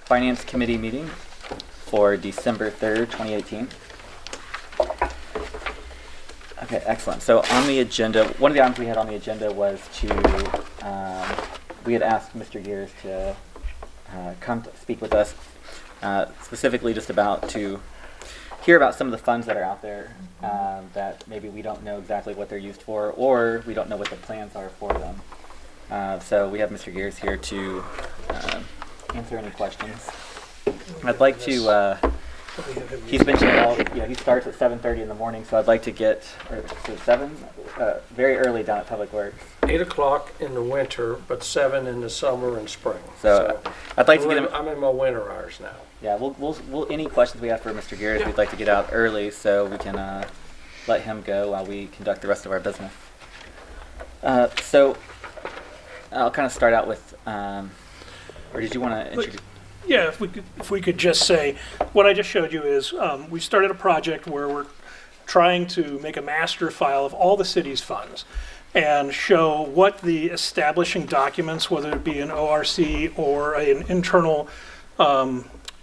Finance Committee meeting for December 3rd, 2018. Okay, excellent. So on the agenda, one of the items we had on the agenda was to, we had asked Mr. Gears to come to speak with us, specifically just about to hear about some of the funds that are out there that maybe we don't know exactly what they're used for, or we don't know what the plans are for them. So we have Mr. Gears here to answer any questions. I'd like to, he's mentioned all, he starts at 7:30 in the morning, so I'd like to get, or is it 7? Very early down at Public Works. 8 o'clock in the winter, but 7 in the summer and spring. So I'd like to get him. I'm in my winter hours now. Yeah, we'll any questions we have for Mr. Gears, we'd like to get out early so we can let him go while we conduct the rest of our business. So I'll kind of start out with, or did you want to introduce? Yeah, if we could just say, what I just showed you is we started a project where we're trying to make a master file of all the city's funds and show what the establishing documents, whether it be an ORC or an internal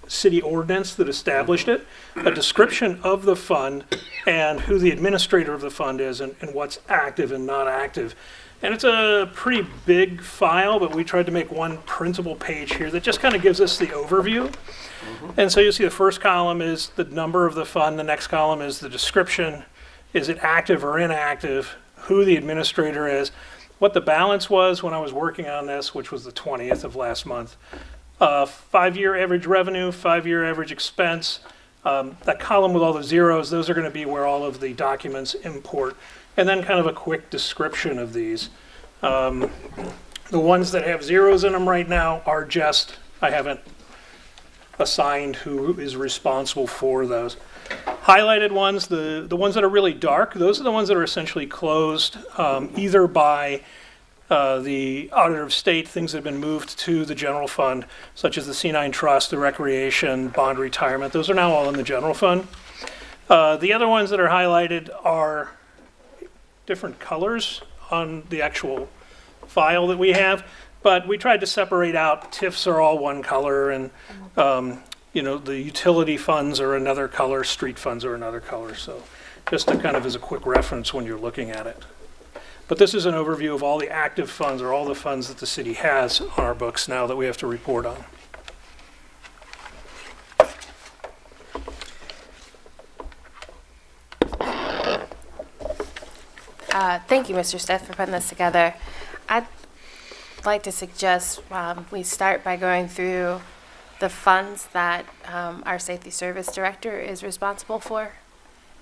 city ordinance that established it, a description of the fund and who the administrator of the fund is and what's active and not active. And it's a pretty big file, but we tried to make one printable page here that just kind of gives us the overview. And so you'll see the first column is the number of the fund, the next column is the description, is it active or inactive, who the administrator is, what the balance was when I was working on this, which was the 20th of last month, 5-year average revenue, 5-year average expense. That column with all the zeros, those are going to be where all of the documents import. And then kind of a quick description of these. The ones that have zeros in them right now are just, I haven't assigned who is responsible for those. Highlighted ones, the ones that are really dark, those are the ones that are essentially closed either by the Auditor of State, things that have been moved to the general fund, such as the C9 Trust, the Recreation, Bond Retirement. Those are now all in the general fund. The other ones that are highlighted are different colors on the actual file that we have, but we tried to separate out TIFs are all one color, and the utility funds are another color, street funds are another color. So just to kind of as a quick reference when you're looking at it. But this is an overview of all the active funds or all the funds that the city has on our books now that we have to report on. Thank you, Mr. Stith, for putting this together. I'd like to suggest we start by going through the funds that our Safety Service Director is responsible for.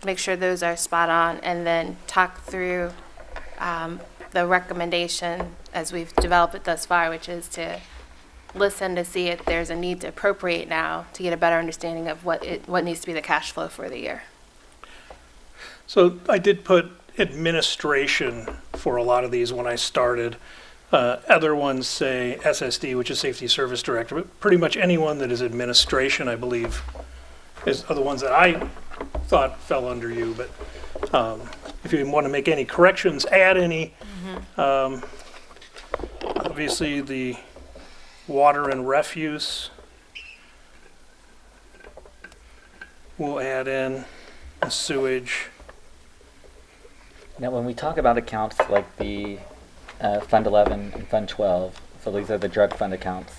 Make sure those are spot on, and then talk through the recommendation as we've developed it thus far, which is to listen to see if there's a need to appropriate now to get a better understanding of what needs to be the cash flow for the year. So I did put administration for a lot of these when I started. Other ones say SSD, which is Safety Service Director, but pretty much anyone that is administration, I believe, are the ones that I thought fell under you. But if you want to make any corrections, add any. Obviously, the water and refuse we'll add in, the sewage. Now, when we talk about accounts like the Fund 11 and Fund 12, so these are the drug fund accounts,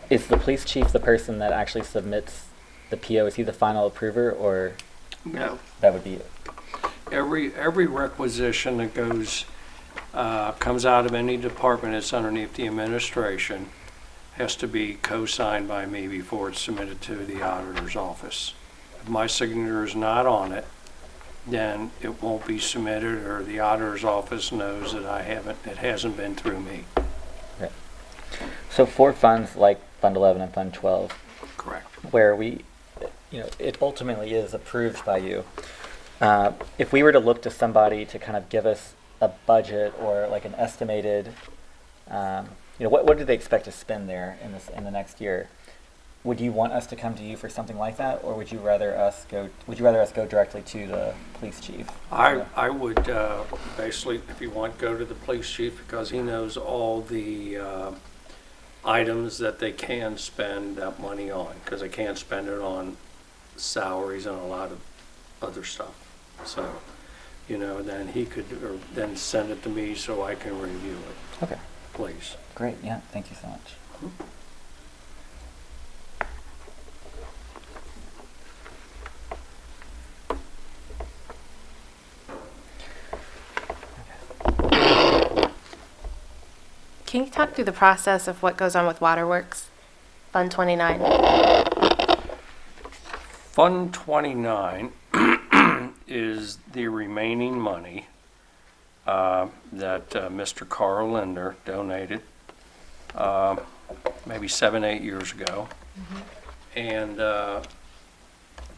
is the police chief the person that actually submits the PO? Is he the final approver, or No. that would be it? Every requisition that comes out of any department that's underneath the administration has to be co-signed by me before it's submitted to the auditor's office. If my signature is not on it, then it won't be submitted, or the auditor's office knows that it hasn't been through me. Okay. So for funds like Fund 11 and Fund 12, Correct. where it ultimately is approved by you, if we were to look to somebody to kind of give us a budget or like an estimated, what do they expect to spend there in the next year? Would you want us to come to you for something like that, or would you rather us go directly to the police chief? I would basically, if you want, go to the police chief, because he knows all the items that they can spend that money on, because they can't spend it on salaries and a lot of other stuff. So, you know, then he could, or then send it to me so I can review it, Okay, please. great. Yeah, thank you so much. Can you talk through the process of what goes on with Waterworks, Fund 29? Fund 29 is the remaining money that Mr. Carl Linder donated maybe 7-8 years ago. And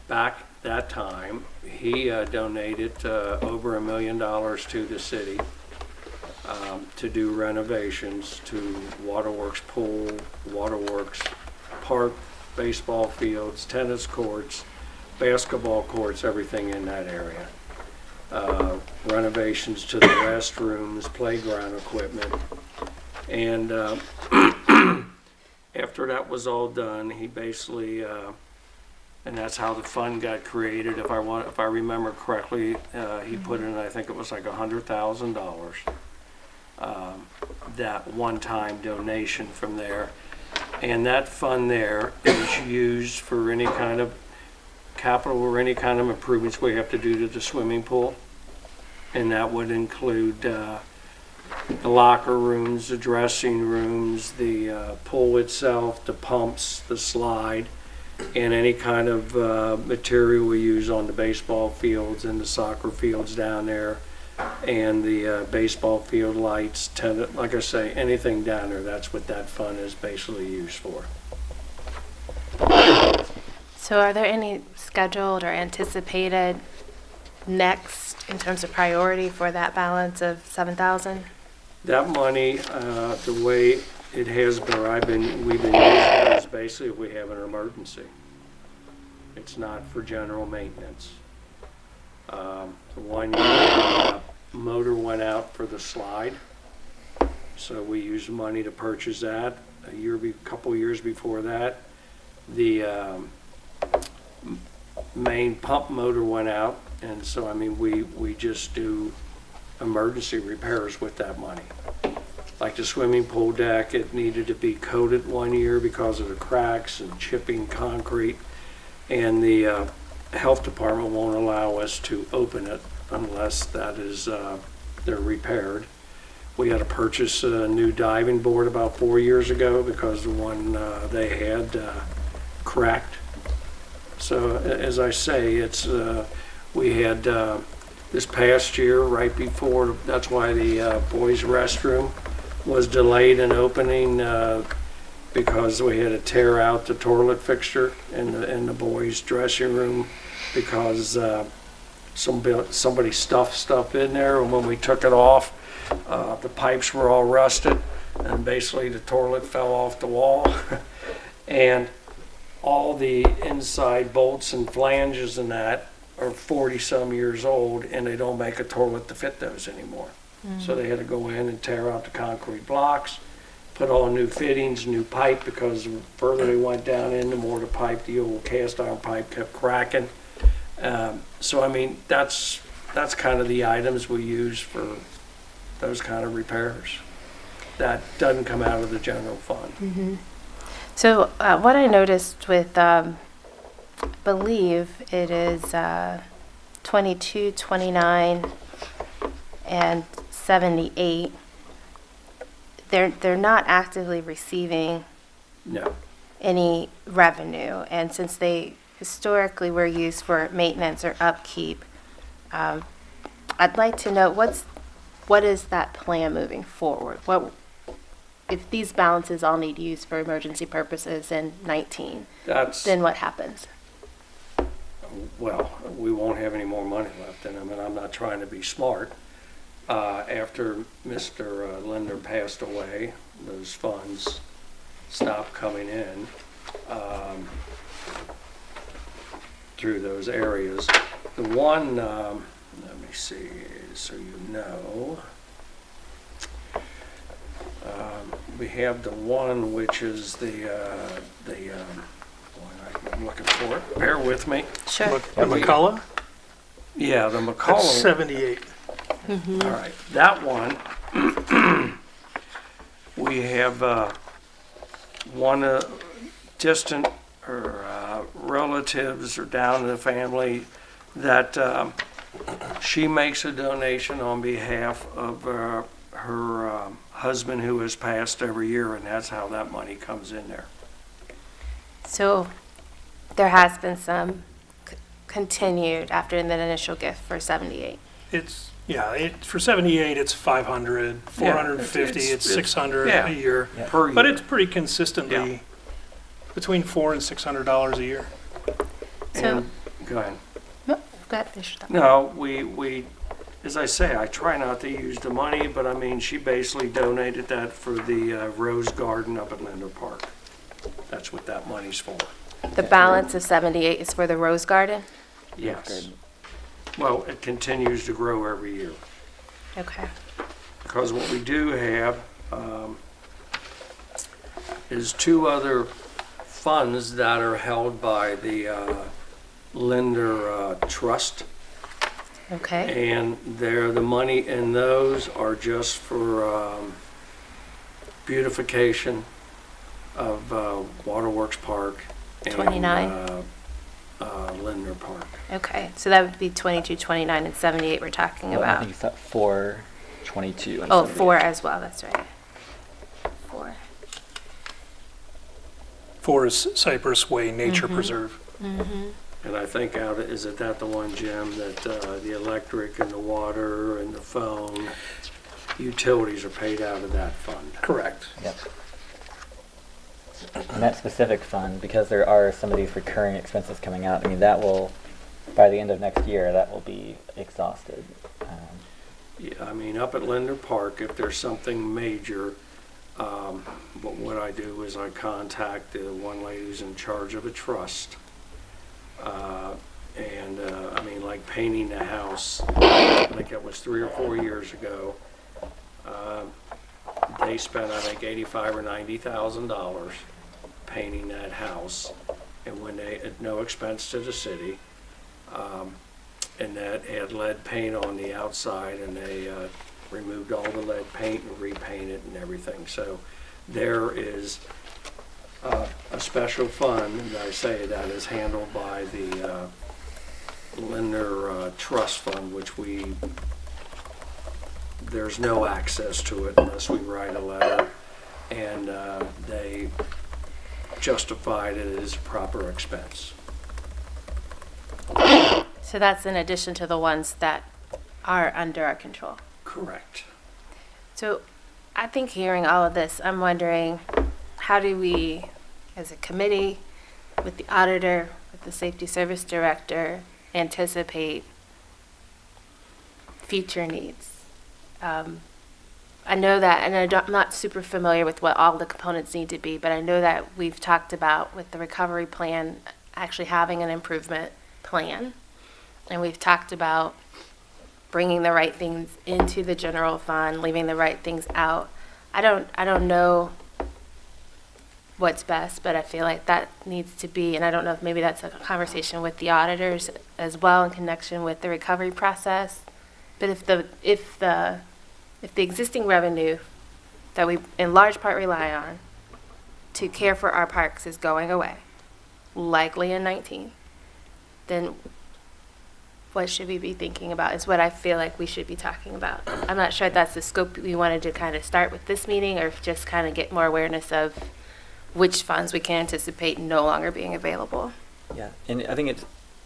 back that time, he donated over $1 million to the city to do renovations to Waterworks Pool, Waterworks Park, baseball fields, tennis courts, basketball courts, everything in that area. Renovations to the restrooms, playground equipment. And after that was all done, he basically, and that's how the fund got created. If I remember correctly, he put in, I think it was like $100,000. That one-time donation from there. And that fund there is used for any kind of capital or any kind of improvements we have to do to the swimming pool. And that would include the locker rooms, the dressing rooms, the pool itself, the pumps, the slide, and any kind of material we use on the baseball fields and the soccer fields down there, and the baseball field lights, like I say, anything down there, that's what that fund is basically used for. So are there any scheduled or anticipated next in terms of priority for that balance of 7,000? That money, the way it has been, we've been using it is basically if we have an emergency. It's not for general maintenance. The 1 year motor went out for the slide, so we used money to purchase that. A couple years before that, the main pump motor went out, and so I mean we just do emergency repairs with that money. Like the swimming pool deck, it needed to be coated 1 year because of the cracks and chipping concrete, and the health department won't allow us to open it unless that is they're repaired. We had to purchase a new diving board about 4 years ago because the one they had cracked. So as I say, it's we had this past year, right before, that's why the boys' restroom was delayed in opening because we had to tear out the toilet fixture in the boys' dressing room because somebody stuffed stuff in there, and when we took it off, the pipes were all rusted, and basically the toilet fell off the wall, and all the inside bolts and flanges and that are 40-some years old, and they don't make a toilet to fit those anymore. So they had to go in and tear out the concrete blocks, put all new fittings, new pipe, because the further they went down in, the more the pipe, the old cast iron pipe, kept cracking. So I mean, that's kind of the items we use for those kind of repairs. That doesn't come out of the general fund. So what I noticed with, believe it is 22, 29, and 78, they're not actively receiving No. any revenue, and since they historically were used for maintenance or upkeep, I'd like to know what is that plan moving forward? What if these balances all need use for emergency purposes in 19? Then what happens? Well, we won't have any more money left in them, and I'm not trying to be smart. After Mr. Linder passed away, those funds stopped coming in through those areas. The one, let me see, so you know, we have the one which is I'm looking for it, bear with me. Sure. The McCullough, Yeah, the that's McCollum. 78. All right, that one, we have one distant or relatives or down in the family that she makes a donation on behalf of her husband who has passed every year, and that's how that money comes in there. So there has been some continued after the initial gift for 78. It's, for 78, it's 500, 450, it's 600 yeah. a year. Yeah. Per But year. it's pretty consistently between $400 and $600 a year. So, And, go ahead. no, go ahead, finish that. No, we, as I say, I try not to use the money, but I mean, she basically donated that for the Rose Garden up at Linder Park. That's what that money's for. The balance of 78 is for the Rose Garden? Yes. Well, it continues to grow every year. Okay. Because what we do have is two other funds that are held by the Linder Trust. Okay. And the money in those are just for beautification of Waterworks Park and 29. Linder Park. Okay. So that would be 22, 29, and 78 we're talking Well, I about. think it's at 422. and Oh, 78. 4 as well. That's right. 4. 4 is Cypress Way Nature Preserve. And I think is it that the one, Jim, that the electric and the water and the phone utilities are paid out of that fund? Correct. Yep. And that specific fund, because there are some of these recurring expenses coming out, I mean, that will, by the end of next year, that will be exhausted. Yeah, I mean, up at Linder Park, if there's something major, but what I do is I contact the one lady who's in charge of a trust. I mean, like painting the house, I think it was 3 or 4 years ago. They spent, I think, $85,000 or $90,000 painting that house, and when they, at no expense to the city, and that had lead paint on the outside, and they removed all the lead paint and repainted and everything. So there is a special fund, and I say that is handled by the Linder Trust Fund, which there's no access to it unless we write a letter, and they justified it as proper expense. So that's in addition to the ones that are under our control. Correct. So I think hearing all of this, I'm wondering, how do we, as a committee, with the auditor, with the safety service director, anticipate future needs? I know that, and I'm not super familiar with what all the components need to be, but I know that we've talked about with the recovery plan actually having an improvement plan. And we've talked about bringing the right things into the general fund, leaving the right things out. I don't know what's best, but I feel like that needs to be, and I don't know if maybe that's a conversation with the auditors as well in connection with the recovery process. But if the existing revenue that we in large part rely on to care for our parks is going away, likely in 19, then what should we be thinking about is what I feel like we should be talking about. I'm not sure if that's the scope we wanted to kind of start with this meeting, or if just kind of get more awareness of which funds we can anticipate no longer being available. Yeah, and I think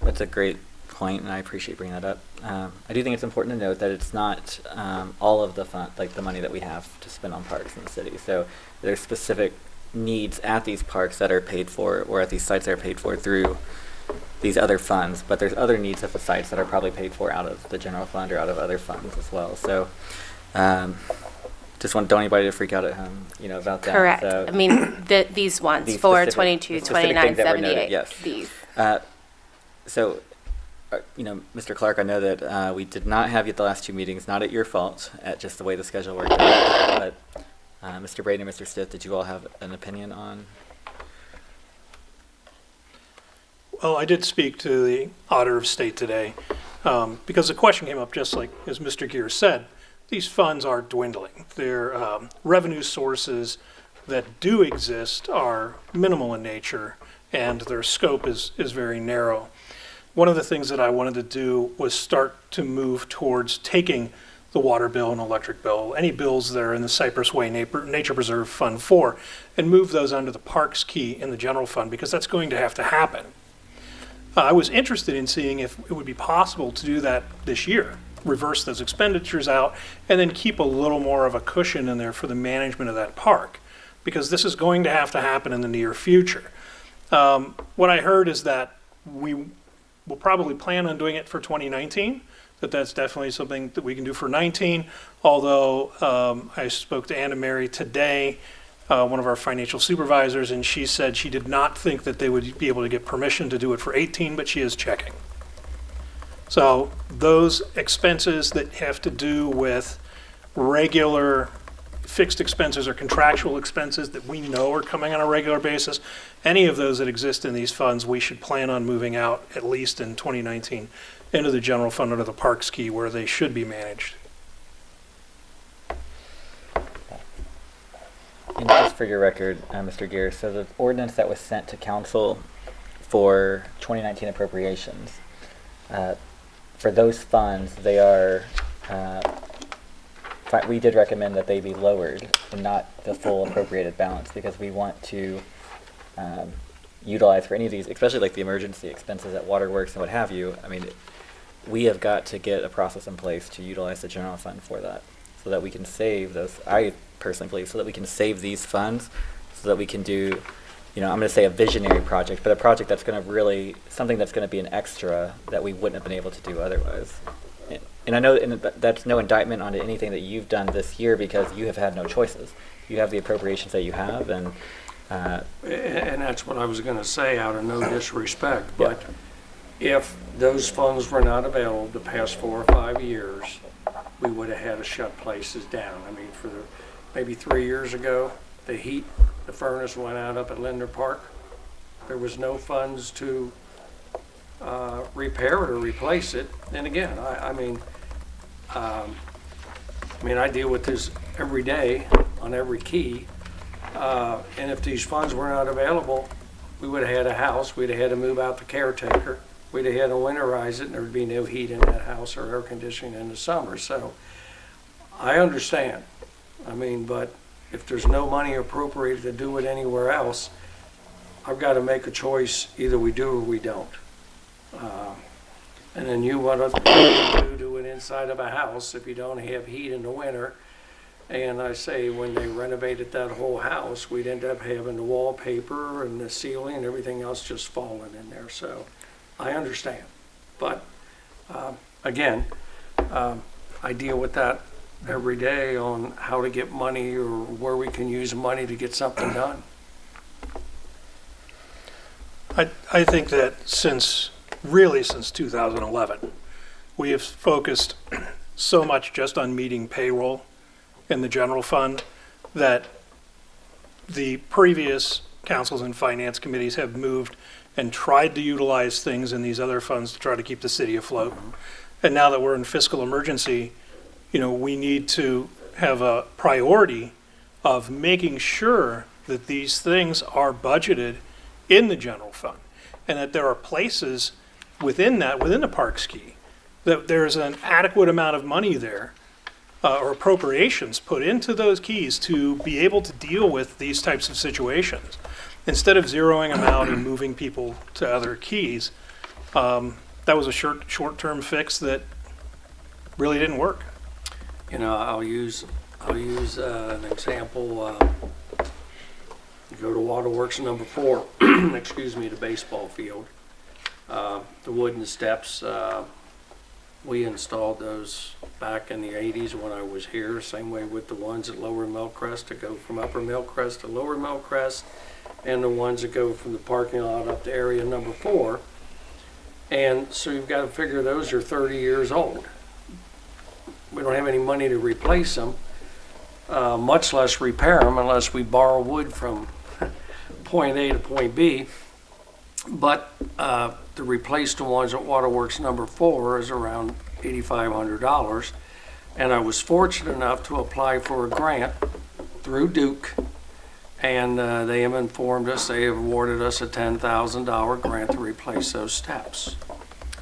it's a great point, and I appreciate bringing that up. I do think it's important to note that it's not all of the fund, like the money that we have to spend on parks in the city. So there's specific needs at these parks that are paid for, or at these sites that are paid for through these other funds, but there's other needs at the sites that are probably paid for out of the general fund or out of other funds as well. So just don't anybody to freak out at home, about that. Correct. So, I mean, these ones, these 4, specific- 22, the specific 29, things that were noted, 78, yes. these. So, Mr. Clark, I know that we did not have you at the last two meetings, not at your fault, at just the way the schedule worked out. But Mr. Brady and Mr. Stith, did you all have an opinion on? Well, I did speak to the Auditor of State today, because the question came up just like as Mr. Gear said, these funds are dwindling. Their revenue sources that do exist are minimal in nature, and their scope is very narrow. One of the things that I wanted to do was start to move towards taking the water bill and electric bill, any bills that are in the Cypress Way Nature Preserve Fund 4, and move those under the Parks Key in the general fund, because that's going to have to happen. I was interested in seeing if it would be possible to do that this year, reverse those expenditures out, and then keep a little more of a cushion in there for the management of that park, because this is going to have to happen in the near future. What I heard is that we will probably plan on doing it for 2019, that's definitely something that we can do for 19, although I spoke to Anna Mary today, one of our financial supervisors, and she said she did not think that they would be able to get permission to do it for 18, but she is checking. So those expenses that have to do with regular fixed expenses or contractual expenses that we know are coming on a regular basis, any of those that exist in these funds, we should plan on moving out, at least in 2019, into the general fund under the Parks Key where they should be managed. And just for your record, Mr. Gear, so the ordinance that was sent to council for 2019 appropriations, for those funds, they are, we did recommend that they be lowered and not the full appropriated balance, because we want to utilize for any of these, especially like the emergency expenses at waterworks and what have you. I mean, we have got to get a process in place to utilize the general fund for that, so that we can save those, I personally believe, so that we can save these funds, so that we can do, I'm going to say a visionary project, but a project that's going to really, something that's going to be an extra that we wouldn't have been able to do otherwise. And I know that's no indictment on anything that you've done this year, because you have had no choices. You have the appropriations that you have, and that's what I was going to say, out of no disrespect, but if those funds were not available the past 4 or 5 years, we would have had to shut places down. I mean, maybe 3 years ago, the furnace went out up at Linder Park. There was no funds to repair it or replace it. And again, I mean, I deal with this every day on every key. And if these funds were not available, we would have had a house. We'd have had to move out the caretaker. We'd have had to winterize it, and there would be no heat in that house or air conditioning in the summer. So I understand. I mean, but if there's no money appropriated to do it anywhere else, I've got to make a choice. Either we do or we don't. And then you want to do it inside of a house if you don't have heat in the winter. And I say when they renovated that whole house, we'd end up having the wallpaper and the ceiling and everything else just falling in there. So I understand. But again, I deal with that every day on how to get money or where we can use money to get something done. I think that since 2011, we have focused so much just on meeting payroll in the general fund that the previous councils and finance committees have moved and tried to utilize things in these other funds to try to keep the city afloat. And now that we're in fiscal emergency, we need to have a priority of making sure that these things are budgeted in the general fund, and that there are places within the Parks Key, that there's an adequate amount of money there or appropriations put into those keys to be able to deal with these types of situations. Instead of zeroing them out and moving people to other keys, that was a short-term fix that really didn't work. I'll use an example. You go to Waterworks number 4, the baseball field. The wooden steps, we installed those back in the 80s when I was here. Same way with the ones at Lower Millcrest to go from Upper Millcrest to Lower Millcrest, and the ones that go from the parking lot up to area number 4. And so you've got to figure those are 30 years old. We don't have any money to replace them, much less repair them unless we borrow wood from point A to point B. But to replace the ones at Waterworks number 4 is around $8,500. And I was fortunate enough to apply for a grant through Duke, and they have informed us, they have awarded us a $10,000 grant to replace those steps.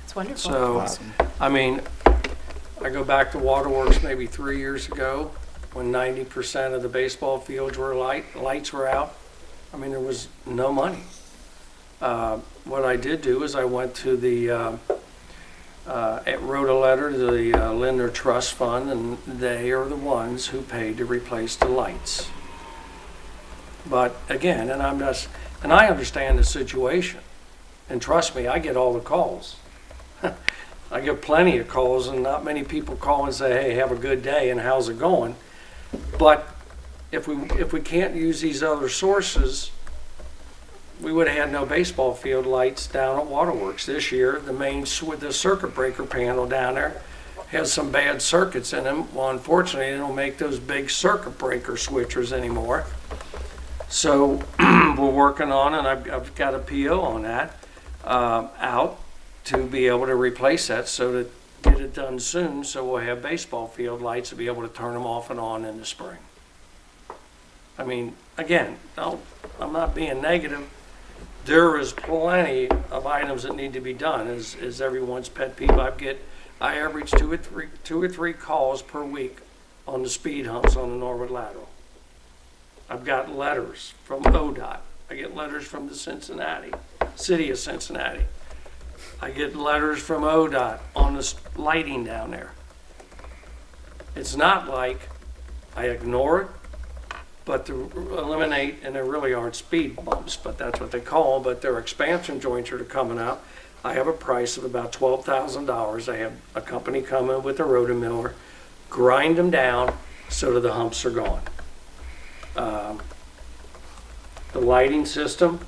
It's wonderful. So, I mean, I go back to Waterworks maybe 3 years ago when 90% of the baseball fields were lights were out. I mean, there was no money. What I did do is I went to wrote a letter to the Lindner Trust Fund, and they are the ones who paid to replace the lights. But again, and I understand the situation, and trust me, I get all the calls. I get plenty of calls, and not many people call and say, "Hey, have a good day," and how's it going? But if we can't use these other sources, we would have had no baseball field lights down at Waterworks this year. The circuit breaker panel down there has some bad circuits in them. Well, unfortunately, they don't make those big circuit breaker switchers anymore. So we're working on, and I've got a PO on that out to be able to replace that, so to get it done soon, so we'll have baseball field lights to be able to turn them off and on in the spring. I mean, again, I'm not being negative. There is plenty of items that need to be done, is everyone's pet peeve. I average two or three calls per week on the speed humps on the Norwood lateral. I've got letters from ODOT. I get letters from the city of Cincinnati. I get letters from ODOT on the lighting down there. It's not like I ignore it, but to eliminate, and there really aren't speed bumps, but that's what they call them, but their expansion joints are coming out. I have a price of about $12,000. I have a company come in with a rotomiller, grind them down so that the humps are gone. The lighting system,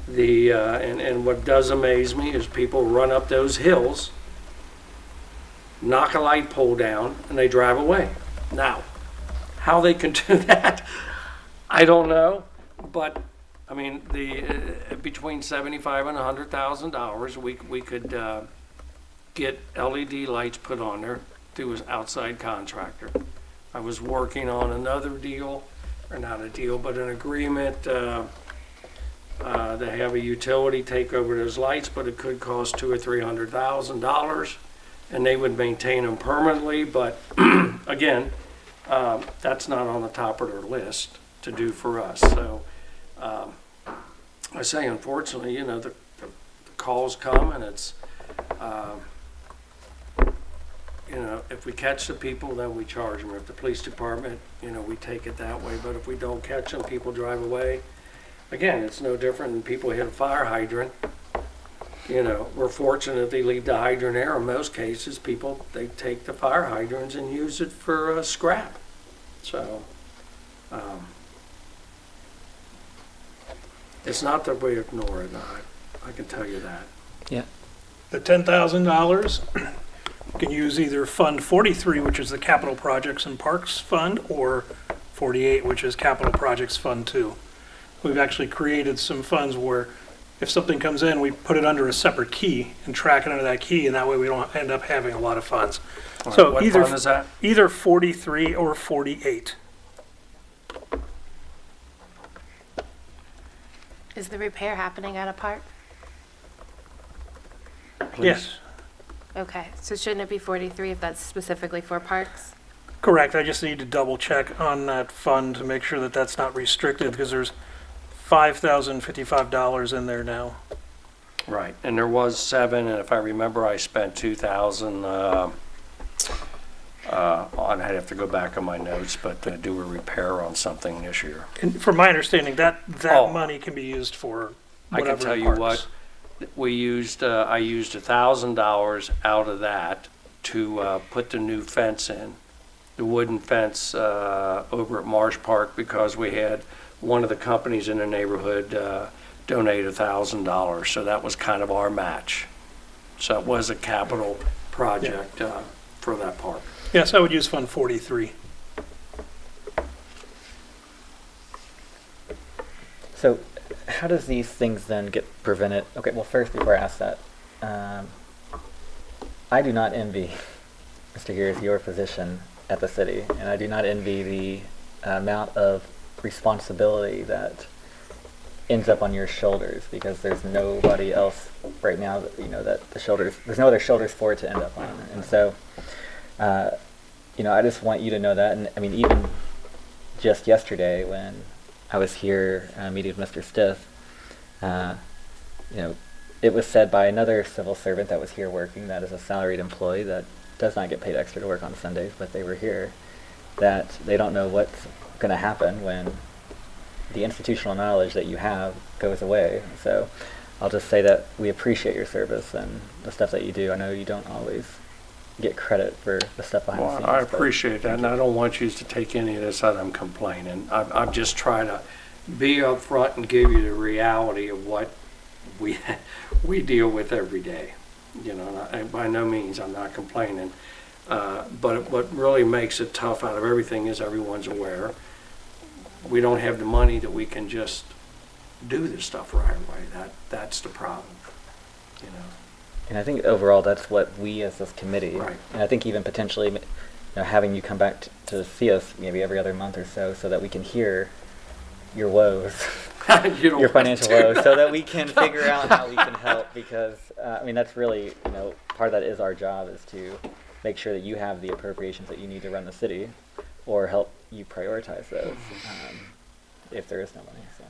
and what does amaze me is people run up those hills, knock a light pole down, and they drive away. Now, how they can do that, I don't know, but I mean, between $75,000 and $100,000, we could get LED lights put on there through an outside contractor. I was working on another deal, or not a deal, but an agreement to have a utility take over those lights, but it could cost $200,000 or $300,000, and they would maintain them permanently. But again, that's not on the top of their list to do for us. So I say, unfortunately, the calls come, and it's if we catch the people, then we charge them. If the police department, we take it that way. But if we don't catch them, people drive away. Again, it's no different than people hit a fire hydrant. We're fortunate they leave the hydrant there. In most cases, they take the fire hydrants and use it for scrap. So it's not that we ignore it. I can tell you that. Yeah. The $10,000 can use either Fund 43, which is the Capital Projects and Parks Fund, or 48, which is Capital Projects Fund 2. We've actually created some funds where if something comes in, we put it under a separate key and track it under that key, and that way we don't end up having a lot of funds. All So right, what either fund is that? either 43 or 48. Is the repair happening at a park? Please. Yes, Okay, so shouldn't it be 43 if that's specifically for parks? correct. I just need to double check on that fund to make sure that that's not restricted, because there's $5,055 in there now. Right, and there was 7, and if I remember, I spent 2,000 I'd have to go back on my notes, but do a repair on something this year. And from my understanding, that Oh. money can be used for I whatever. can tell you parks. what, I used $1,000 out of that to put the new fence in, the wooden fence over at Marsh Park, because we had one of the companies in the neighborhood donate $1,000, so that was kind of our match. So it was a capital project for that park. Yes, I would use Fund 43. So how does these things then get prevented? Okay, well, first, before I ask that, I do not envy, Mr. Gears, your position at the city, and I do not envy the amount of responsibility that ends up on your shoulders, because there's nobody else right now that, there's no other shoulders for it to end up on. And so, I just want you to know that. And I mean, even just yesterday when I was here meeting with Mr. Stiff, it was said by another civil servant that was here working, that is a salaried employee that does not get paid extra to work on Sundays, but they were here, that they don't know what's going to happen when the institutional knowledge that you have goes away. So I'll just say that we appreciate your service and the stuff that you do. I know you don't always get credit for the stuff behind the scenes. I appreciate that, and I don't want you to take any of this that I'm complaining. I'm just trying to be upfront and give you the reality of what we deal with every day. And by no means I'm not complaining. But what really makes it tough out of everything is everyone's aware we don't have the money that we can just do this stuff right away. That's the problem. And I think overall that's what we as this committee, Right. and I think even potentially having you come back to see us maybe every other month or so that we can hear your woes, You don't your want financial to. woes, so that we can figure out how we can help, because that's really, part of that is our job, is to make sure that you have the appropriations that you need to run the city, or help you prioritize those if there is no money. So.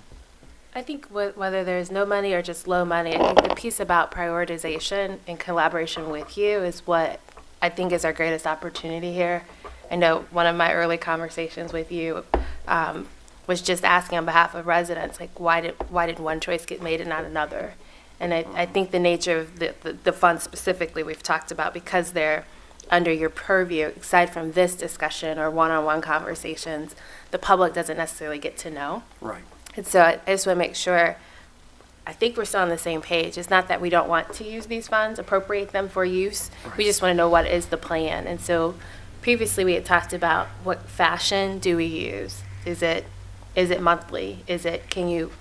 I think whether there's no money or just low money, I think the piece about prioritization and collaboration with you is what I think is our greatest opportunity here. I know one of my early conversations with you was just asking on behalf of residents, like, why did one choice get made and not another? And I think the nature of the funds specifically we've talked about, because they're under your purview, aside from this discussion or one-on-one conversations, the public doesn't necessarily get to know. Right. And so I just want to make sure, I think we're still on the same page. It's not that we don't want to use these funds, appropriate them for use. Right. We just want to know what is the plan. And so previously we had talked about what fashion do we use? Is it monthly? Can you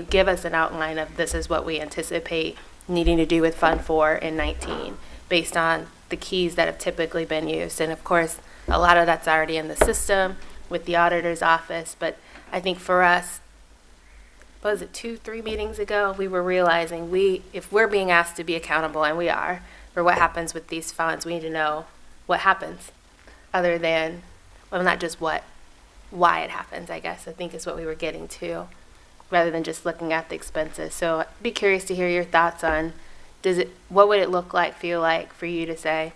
give us an outline of this is what we anticipate needing to do with Fund 4 in 19 based on the keys that have typically been used? And of course, a lot of that's already in the system with the auditor's office. But I think for us, what was it, 2-3 meetings ago, we were realizing if we're being asked to be accountable, and we are, for what happens with these funds, we need to know what happens, other than, well, not just why it happens, I guess, I think is what we were getting to, rather than just looking at the expenses. So I'd be curious to hear your thoughts on, what would it feel like for you to say,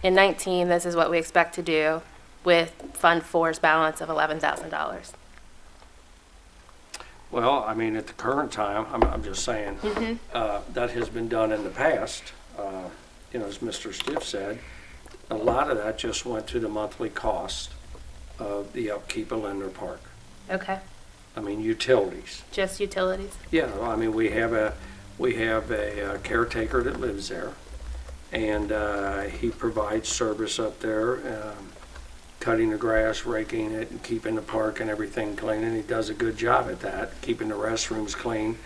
in 19, this is what we expect to do with Fund 4's balance of $11,000? Well, I mean, at the current time, I'm just saying, that has been done in the past. As Mr. Stiff said, a lot of that just went to the monthly cost of the upkeep of Linder Park. Okay, I mean, utilities. just utilities? Yeah, I mean, we have a caretaker that lives there, and he provides service up there, cutting the grass, raking it, and keeping the park and everything clean, and he does a good job at that, keeping the restrooms clean.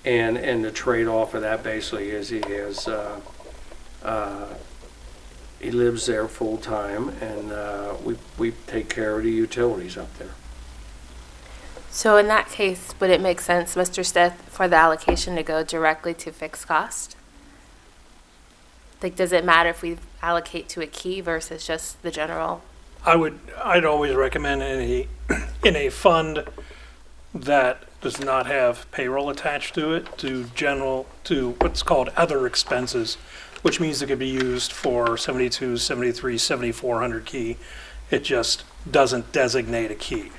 And the trade-off of that basically is he lives there full-time, and we take care of the utilities up there. So in that case, would it make sense, Mr. Stith, for the allocation to go directly to fixed cost? Like, does it matter if we allocate to a key versus just the general? I'd always recommend in a fund that does not have payroll attached to it, to what's called other expenses, which means it could be used for 72, 73, 7400 key. It just doesn't designate a key.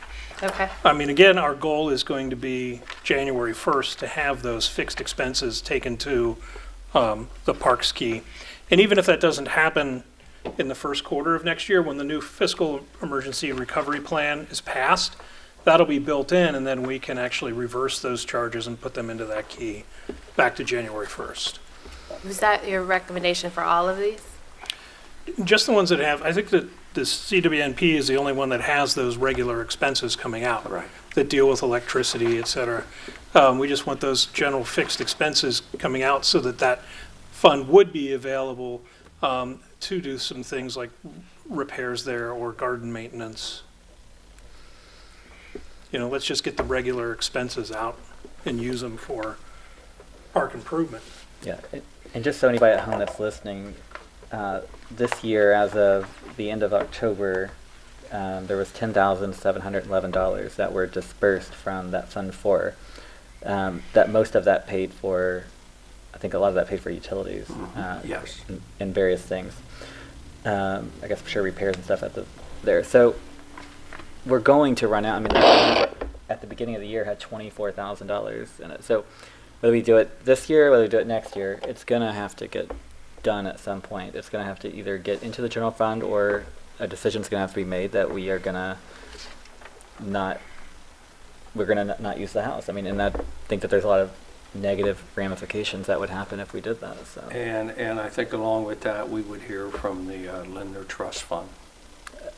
Okay. I mean, again, our goal is going to be January 1st to have those fixed expenses taken to the parks key. And even if that doesn't happen in the first quarter of next year, when the new fiscal emergency recovery plan is passed, that'll be built in, and then we can actually reverse those charges and put them into that key back to January 1st. Was that your recommendation for all of these? Just the ones that have, I think that the CWNP is the only one that has those regular expenses coming out. Right. That deal with electricity, et cetera. We just want those general fixed expenses coming out so that that fund would be available to do some things like repairs there or garden maintenance. You know, let's just get the regular expenses out and use them for park improvement. Yeah, and just so anybody at home that's listening, this year, as of the end of October, there was $10,711 that were dispersed from that Fund 4. That most of that paid for, I think a lot of that paid for utilities. Yes. And various things. I guess for sure repairs and stuff there. So we're going to run out. I mean, that at the beginning of the year had $24,000 in it. So whether we do it this year, whether we do it next year, it's going to have to get done at some point. It's going to have to either get into the general fund, or a decision's going to have to be made that we are going to not use the house. I mean, and I think that there's a lot of negative ramifications that would happen if we did that. So. And I think along with that, we would hear from the Lindner Trust Fund.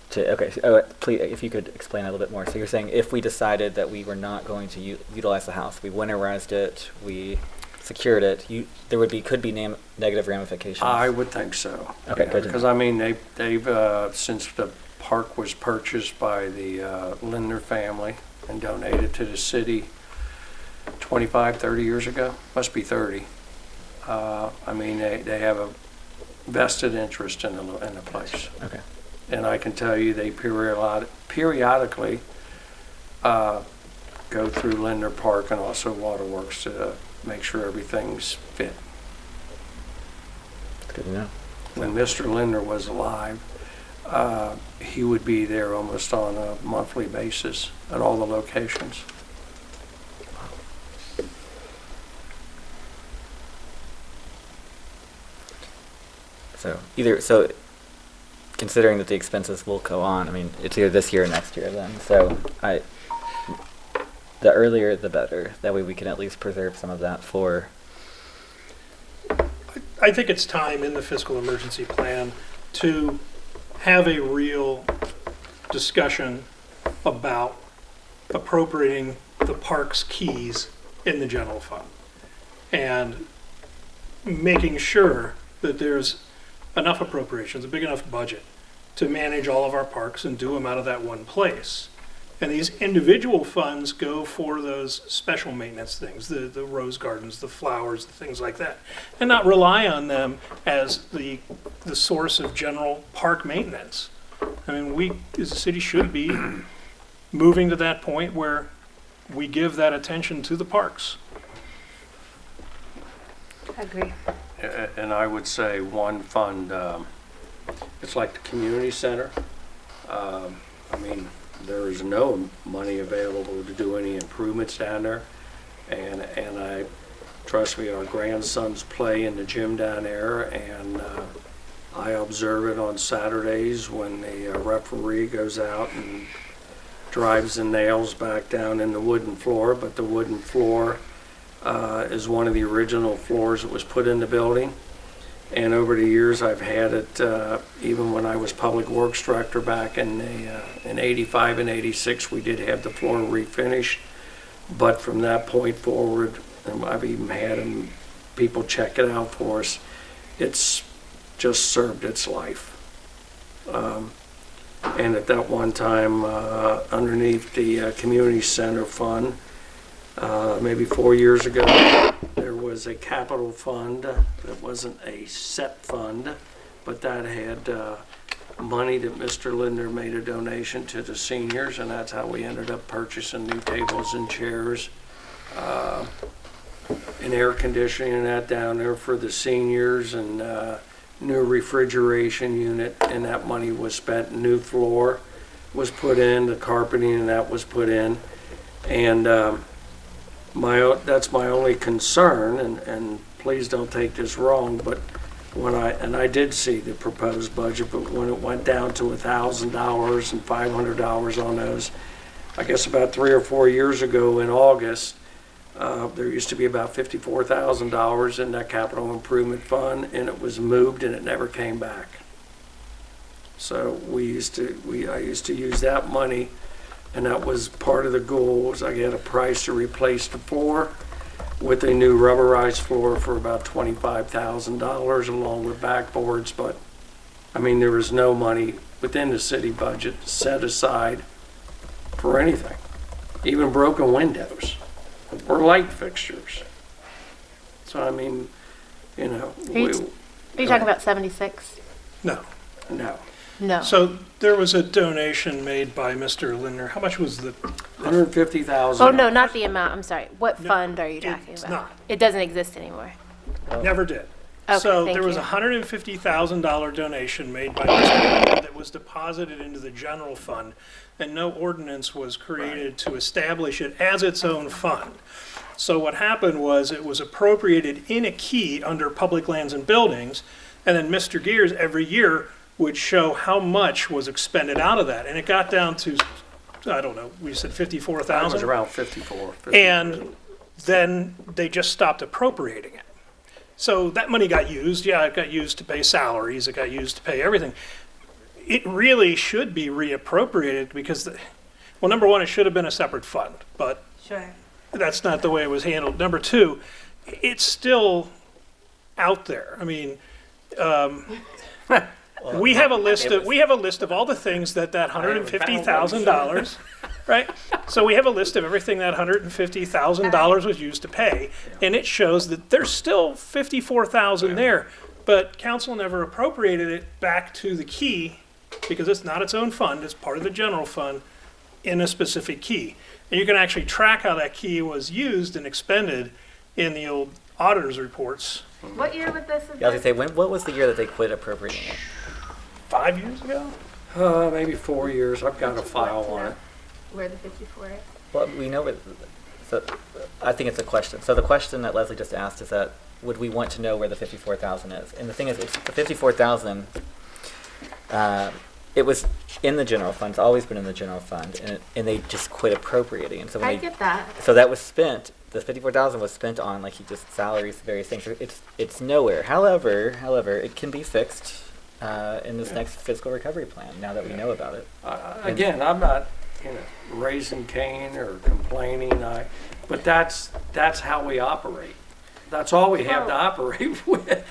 Please, if you could explain a little bit more. So you're saying if we decided that we were not going to utilize the house, we winterized it, we secured it, there could be negative ramifications. I would think so. Okay, good. Because I mean, they've since the park was purchased by the Lindner family and donated to the city 25, 30 years ago, must be 30. I mean, they have a vested interest in the place. Okay. And I can tell you they periodically go through Lindner Park and also Waterworks to make sure everything's fit. That's good to know. When Mr. Lindner was alive, he would be there almost on a monthly basis at all the locations. So considering that the expenses will go on, I mean, it's either this year or next year then. So the earlier the better. That way we can at least preserve some of that for. I think it's time in the fiscal emergency plan to have a real discussion about appropriating the park's keys in the general fund and making sure that there's enough appropriations, a big enough budget to manage all of our parks and do them out of that one place. And these individual funds go for those special maintenance things, the rose gardens, the flowers, the things like that, and not rely on them as the source of general park maintenance. I mean, we as a city should be moving to that point where we give that attention to the parks. I agree. And I would say one fund, it's like the community center. I mean, there is no money available to do any improvements down there. And trust me, our grandsons play in the gym down there, and I observe it on Saturdays when the referee goes out and drives the nails back down in the wooden floor. But the wooden floor is one of the original floors that was put in the building. And over the years, I've had it, even when I was public works director back in 85 and 86, we did have the floor refinished. But from that point forward, I've even had people check it out for us. It's just served its life. And at that one time, underneath the community center fund, maybe 4 years ago, there was a capital fund that wasn't a set fund, but that had money that Mr. Lindner made a donation to the seniors, and that's how we ended up purchasing new tables and chairs and air conditioning and that down there for the seniors, and new refrigeration unit, and that money was spent. New floor was put in, the carpeting and that was put in, and that's my only concern, and please don't take this wrong, but when I did see the proposed budget, but when it went down to $1,000 and $500 on those, I guess about 3 or 4 years ago in August, there used to be about $54,000 in that capital improvement fund, and it was moved and it never came back. So I used to use that money, and that was part of the goal, was I get a price to replace the floor with a new rubberized floor for about $25,000 along with backboards, but I mean, there was no money within the city budget set aside for anything, even broken windows or light fixtures. So I mean, you know, Are you talking about 76? No. no. No. So there was a donation made by Mr. Lindner. How much was the? $150,000. Oh, no, not the amount. I'm sorry. What fund are you talking it's about? not. It doesn't exist anymore. Never did. Okay, So thank there was you. a $150,000 donation made by Mr. Lindner that was deposited into the general fund, and no ordinance was created to establish it as its own fund. So what happened was it was appropriated in a key under public lands and buildings, and then Mr. Gears every year would show how much was expended out of that. And it got down to, I don't know, we said That was 54,000. around 54. And then they just stopped appropriating it. So that money got used. Yeah, it got used to pay salaries. It got used to pay everything. It really should be reappropriated because, well, number one, it should have been a separate fund, but Sure. that's not the way it was handled. Number two, it's still out there. I mean, we have a list of all the things that $150,000, right? So we have a list of everything that $150,000 was used to pay, and it shows that there's still 54,000 there, but council never appropriated it back to the key because it's not its own fund, it's part of the general fund in a specific key. And you can actually track how that key was used and expended in the old auditor's reports What year would this have Yeah, I was gonna say, what was the year that they quit appropriating it? 5 years ago. Maybe 4 years. I've got a file on it. Where the 54 is? Well, we know it, so, I think it's a question. So the question that Leslie just asked is that, would we want to know where the 54,000 is? And the thing is, it's the 54,000, it was in the general fund, it's always been in the general fund, and they just quit appropriating. And so when I they, get that. so that was spent, the 54,000 was spent on, like, just salaries, various things. So it's nowhere. However, it can be fixed in this next fiscal recovery plan, now that we know about it. Again, I'm not, raising Cain or complaining, but that's how we operate. That's all we have to operate with.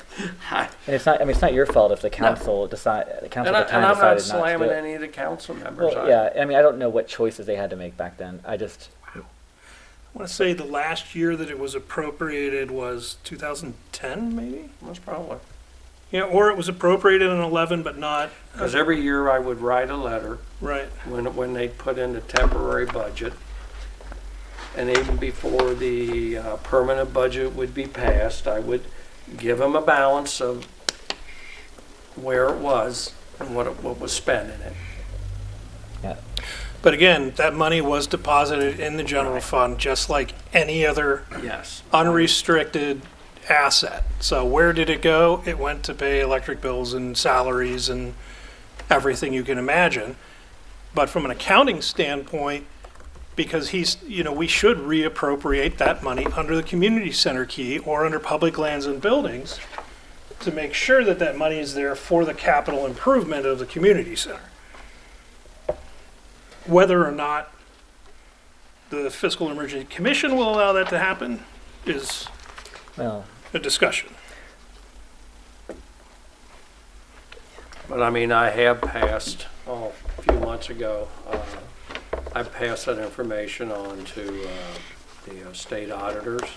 And it's not, I mean, it's not your fault if the council And at the time I'm not decided not to do slamming it. any of the council members. Well, yeah, I mean, I don't know what choices they had to make back then. I just, I want to say the last year that it was appropriated was 2010, maybe? Most probably. Yeah, or it was appropriated in 11, but not, Because every year I would write a letter right. when they put in the temporary budget, and even before the permanent budget would be passed, I would give them a balance of where it was and what was spent in it. yeah. But again, that money was deposited in the general fund, just like any other Yes. unrestricted asset. So where did it go? It went to pay electric bills and salaries and everything you can imagine. But from an accounting standpoint, because we should reappropriate that money under the community center key or under public lands and buildings to make sure that that money is there for the capital improvement of the community center. Whether or not the Fiscal Emergency Commission will allow that to happen is Well, a discussion. But I mean, I have passed, a few months ago, I passed that information on to the state auditors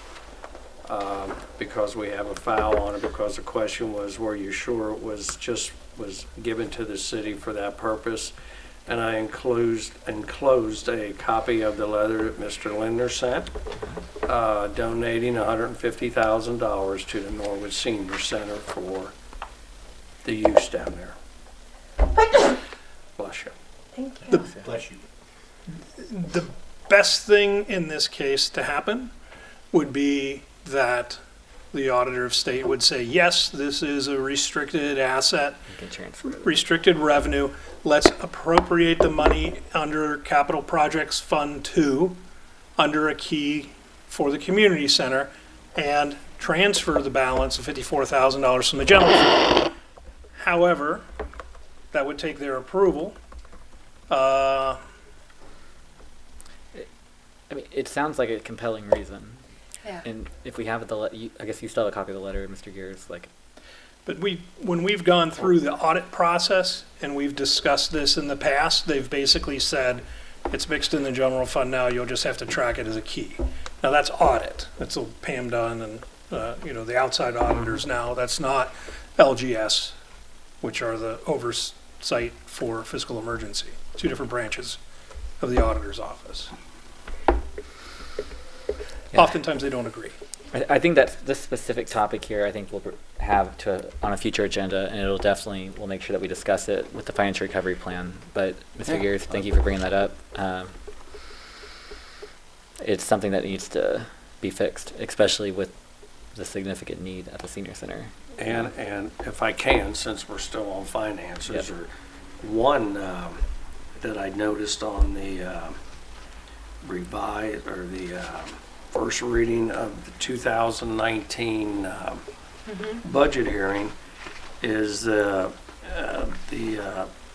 because we have a file on it, because the question was, were you sure it was given to the city for that purpose? And I enclosed a copy of the letter that Mr. Lindner sent, donating $150,000 to the Norwood Senior Center for the use down there. Bless you. Thank you. Bless you. The best thing in this case to happen would be that the auditor of state would say, yes, this is a restricted asset, you can transfer it. restricted revenue. Let's appropriate the money under Capital Projects Fund 2, under a key for the community center, and transfer the balance of $54,000 from the general fund. However, that would take their approval. I mean, it sounds like a compelling reason. Yeah. And if we have I guess you still have a copy of the letter, Mr. Gears, like, But when we've gone through the audit process and we've discussed this in the past, they've basically said, it's mixed in the general fund now, you'll just have to track it as a key. Now, that's audit. That's what Pam done and, the outside auditors now. That's not LGS, which are the oversight for fiscal emergency. Two different branches of the auditor's office. yeah. Oftentimes, they don't agree. I think that this specific topic here, I think we'll have on a future agenda, and we'll make sure that we discuss it with the financial recovery plan. But Mr. Gears, thank you for bringing that up. It's something that needs to be fixed, especially with the significant need at the senior center. And if I can, since we're still on finances, Yep. or one that I noticed on the revised or the first reading of the 2019 budget hearing is the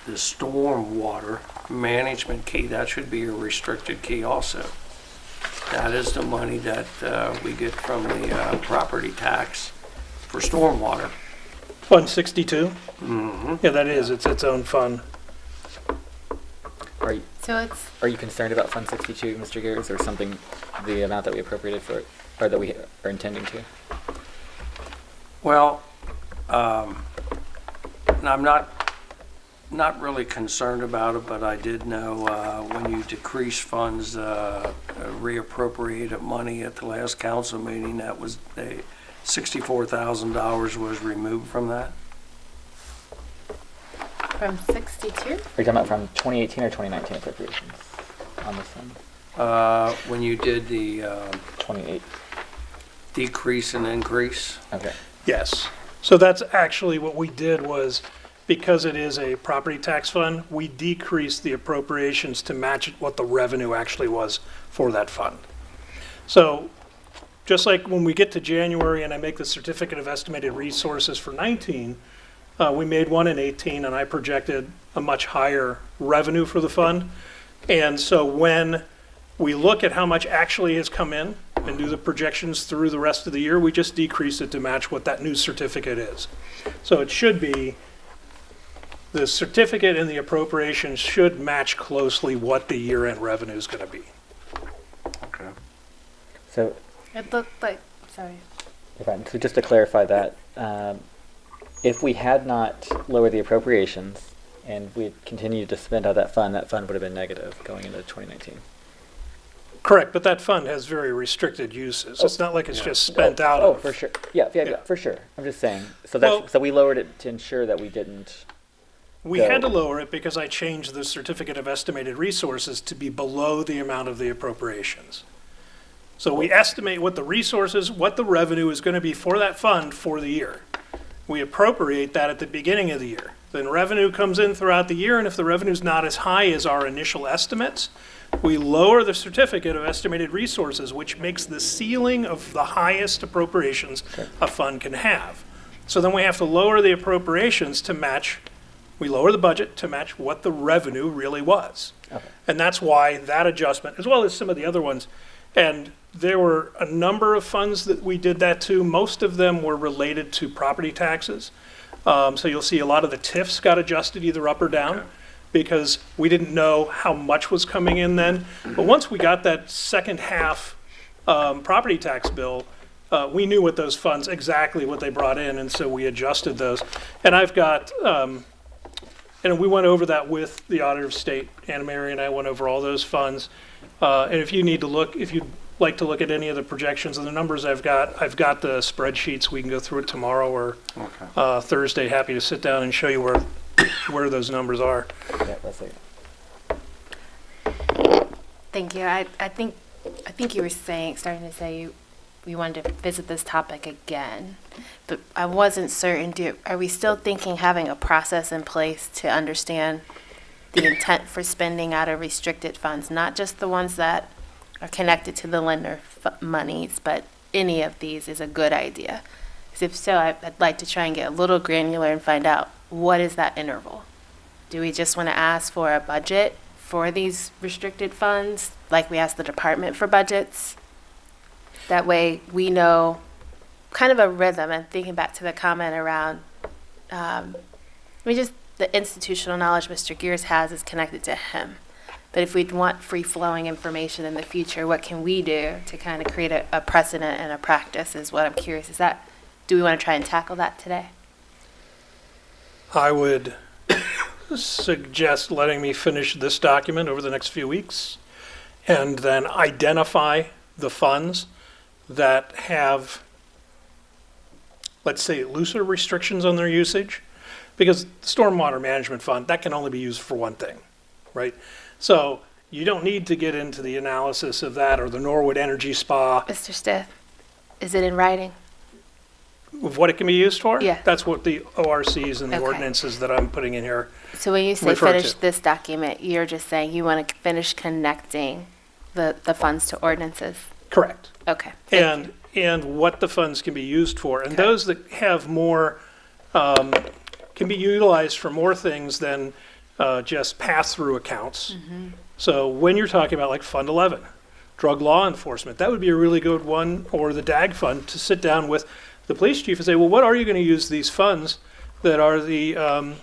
stormwater management key. That should be a restricted key also. That is the money that we get from the property tax for stormwater. Fund 62? Mm-hmm. Yeah, that is. It's its own fund. Are you concerned about Fund 62, Mr. Gears, or something, the amount that we appropriated for it, or that we are intending to? Well, and I'm not really concerned about it, but I did know when you decrease funds, reappropriated money at the last council meeting, that was $64,000 was removed from that. From 62? Are you talking about from 2018 or 2019 appropriations on this one? When you did the 28. decrease and increase. Okay. Yes. So that's actually what we did was, because it is a property tax fund, we decreased the appropriations to match what the revenue actually was for that fund. So just like when we get to January and I make the certificate of estimated resources for 19, we made one in 18 and I projected a much higher revenue for the fund. And so when we look at how much actually has come in and do the projections through the rest of the year, we just decrease it to match what that new certificate is. So it should be, the certificate and the appropriations should match closely what the year-end revenue is going to be. Okay. So, It looked like, sorry. so just to clarify that, if we had not lowered the appropriations and we had continued to spend out that fund would have been negative going into 2019. Correct, but that fund has very restricted uses. It's not like it's just spent out Oh, of. for sure. Yeah, Yeah. for sure. I'm just saying. So Well- so we lowered it to ensure that we didn't. We had to lower it because I changed the certificate of estimated resources to be below the amount of the appropriations. So we estimate what the resources, what the revenue is going to be for that fund for the year. We appropriate that at the beginning of the year. Then revenue comes in throughout the year, and if the revenue's not as high as our initial estimates, we lower the certificate of estimated resources, which makes the ceiling of the highest appropriations a fund can have. So then we have to lower the appropriations to match, we lower the budget to match what the revenue really was. Okay. And that's why that adjustment, as well as some of the other ones, and there were a number of funds that we did that to. Most of them were related to property taxes. So you'll see a lot of the TIFs got adjusted either up or down because we didn't know how much was coming in then. But once we got that second half property tax bill, we knew what those funds, exactly what they brought in, and so we adjusted those. And I've got, and we went over that with the Auditor of State. Anna Mary and I went over all those funds. And if you need to look, if you'd like to look at any of the projections and the numbers I've got the spreadsheets. We can go through it tomorrow or Thursday. Happy to sit down and show you where those numbers are. Yeah, that's it. Thank you. I think you were starting to say we wanted to visit this topic again, but I wasn't certain. Are we still thinking having a process in place to understand the intent for spending out of restricted funds, not just the ones that are connected to the lender monies, but any of these is a good idea? 'Cause if so, I'd like to try and get a little granular and find out what is that interval. do we just want to ask for a budget for these restricted funds, like we asked the department for budgets? That way we know kind of a rhythm, and thinking back to the comment around, just the institutional knowledge Mr. Gears has is connected to him. But if we want free-flowing information in the future, what can we do to kind of create a precedent and a practice is what I'm curious. Do we want to try and tackle that today? I would suggest letting me finish this document over the next few weeks and then identify the funds that have, let's say, looser restrictions on their usage. Because the stormwater management fund, that can only be used for one thing, right? So you don't need to get into the analysis of that or the Norwood Energy Spa Mr. Stith, is it in writing? of what it can be used for. Yeah. That's what the ORCs and the Okay. ordinances that I'm putting in here. So when you say Refer to. finish this document, you're just saying you want to finish connecting the funds to ordinances? Correct. Okay. And what the funds can be used for. And Okay. those that have more, can be utilized for more things than just pass-through accounts. So when you're talking about like Fund 11, drug law enforcement, that would be a really good one, or the DAG fund, to sit down with the police chief and say, well, what are you going to use these funds that are the, what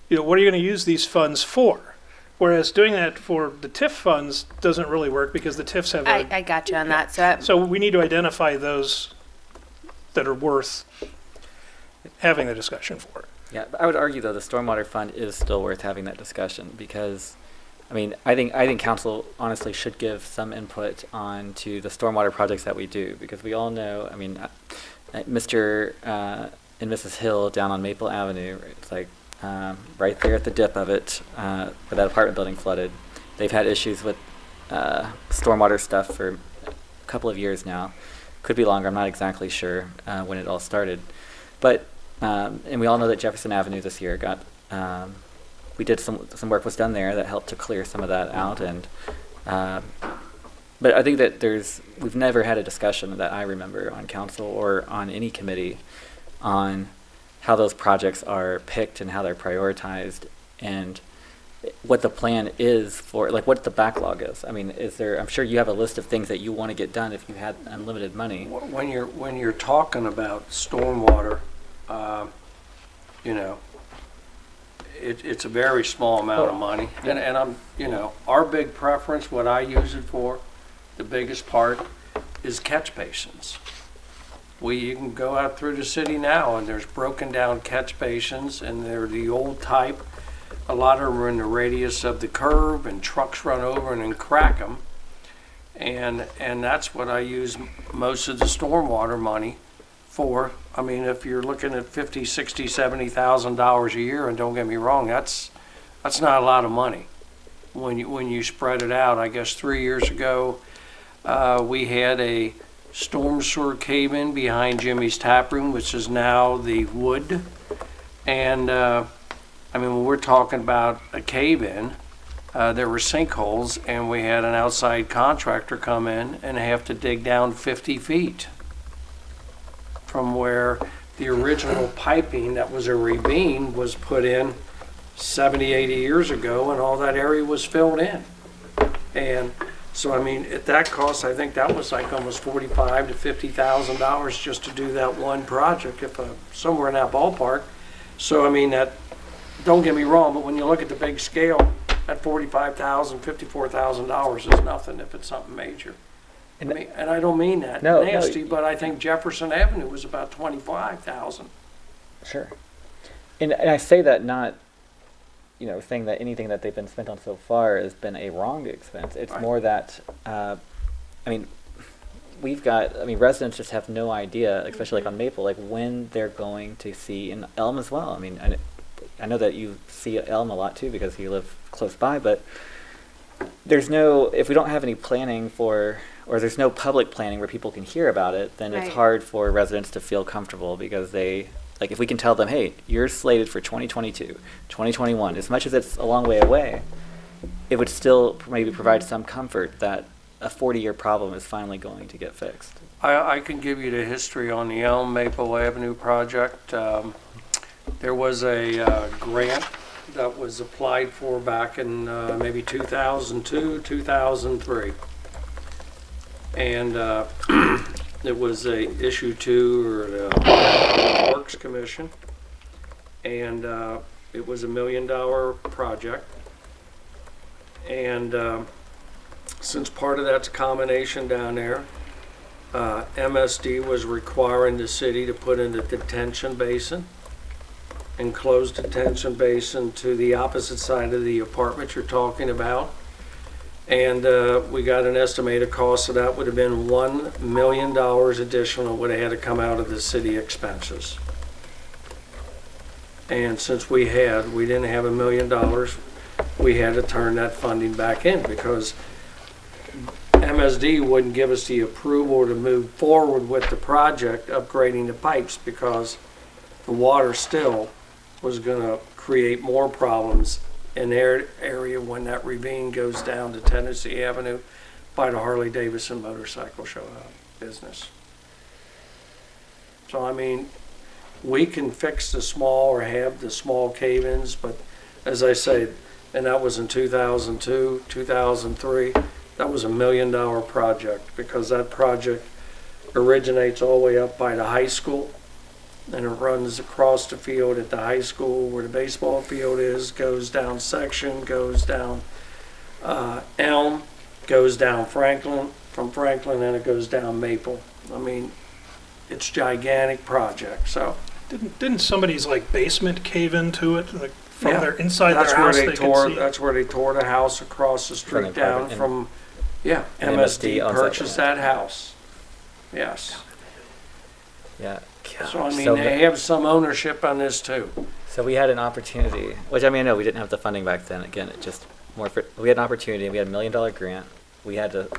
are you going to use these funds for? Whereas doing that for the TIF funds doesn't really work because the TIFs have a, I got you on that. So so we need to identify those that are worth having the discussion for. Yeah, but I would argue though the stormwater fund is still worth having that discussion because, I mean, I think council honestly should give some input on to the stormwater projects that we do because we all know. I mean, Mr. And Mrs. Hill down on Maple Avenue, it's like right there at the dip of it, where that apartment building flooded. They've had issues with stormwater stuff for a couple of years now. Could be longer. I'm not exactly sure when it all started, but. And we all know that Jefferson Avenue this year got, we did some work was done there that helped to clear some of that out. And, but I think that we've never had a discussion that I remember on council or on any committee on how those projects are picked and how they're prioritized and what the plan is for, like what the backlog is. I mean, I'm sure you have a list of things that you want to get done if you had unlimited money. When you're talking about stormwater, it's a very small amount of money. And I'm, our big preference, what I use it for, the biggest part, is catch basins. You can go out through the city now and there's broken down catch basins and they're the old type. A lot of them are in the radius of the curb and trucks run over and crack them. And that's what I use most of the stormwater money for. I mean, if you're looking at $50,000, $60,000, $70,000 a year, and don't get me wrong, that's not a lot of money when you spread it out. I guess 3 years ago, we had a storm sewer cave-in behind Jimmy's Tap Room, which is now the Wood. And when we're talking about a cave-in, there were sinkholes, and we had an outside contractor come in and have to dig down 50 feet from where the original piping that was a ravine was put in 70, 80 years ago, and all that area was filled in. And so, at that cost, I think that was like almost $45,000 to $50,000 just to do that one project, somewhere in that ballpark. So, that, don't get me wrong, but when you look at the big scale, that $45,000, $54,000 is nothing if it's something major. And I don't mean that nasty, but I think Jefferson Avenue was about $25,000. Sure. And I say that not, saying that anything that they've been spent on so far has been a wrong expense. It's Right. more that, residents just have no idea, especially like on Maple, like when they're going to see, in Elm as well. I know that you see Elm a lot too because you live close by, but if we don't have any planning or there's no public planning where people can hear about it, then Right. it's hard for residents to feel comfortable because if we can tell them, hey, you're slated for 2022, 2021, as much as it's a long way away, it would still maybe provide some comfort that a 40-year problem is finally going to get fixed. I can give you the history on the Elm Maple Avenue project. There was a grant that was applied for back in maybe 2002, 2003. And it was a issue to the Works Commission. And it was $1 million project. And since part of that's a combination down there, MSD was requiring the city to put in a detention basin, enclosed detention basin to the opposite side of the apartment you're talking about. And we got an estimated cost, so that would have been $1 million additional, would have had to come out of the city expenses. And since we didn't have $1 million, we had to turn that funding back in because MSD wouldn't give us the approval to move forward with the project, upgrading the pipes, because the water still was going to create more problems in their area when that ravine goes down to Tennessee Avenue by the Harley Davidson motorcycle show business. So I mean, we can fix the small or have the small cave-ins, but as I say, and that was in 2002, 2003, that was $1 million project because that project originates all the way up by the high school and it runs across the field at the high school where the baseball field is, goes down Section, goes down Elm, goes down Franklin, from Franklin, and it goes down Maple. I mean, it's a gigantic project, so. Didn't somebody's like basement cave into it, like from Yeah, their inside that's their where house? they They tore. could see it? That's where they tore the house across the From street the down private- from. Yeah, and MSD MSD owns that purchased that house. Yes. Yeah. So I mean, So they have some ownership on this too. So we had an opportunity, which I mean, I know we didn't have the funding back then. Again, it just we had an opportunity. We had $1 million grant. We had to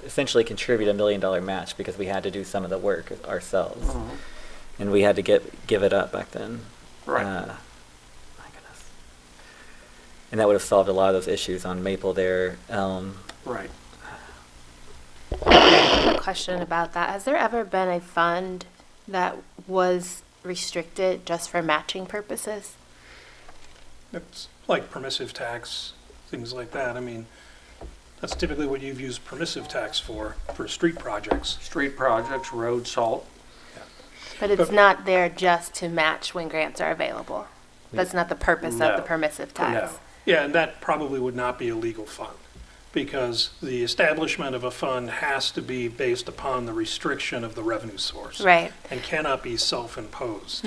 essentially contribute $1 million match because we had to do some of the work ourselves, and we had to give it up back then. Right. My goodness. And that would have solved a lot of those issues on Maple there. Right. I have a question about that. Has there ever been a fund that was restricted just for matching purposes? It's like permissive tax, things like that. I mean, that's typically what you've used permissive tax for street projects. Street projects, road salt. But it's not there just to match when grants are available. That's not the purpose of No. the permissive tax. No. Yeah, and that probably would not be a legal fund because the establishment of a fund has to be based upon the restriction of the revenue source. Right. And cannot be self-imposed.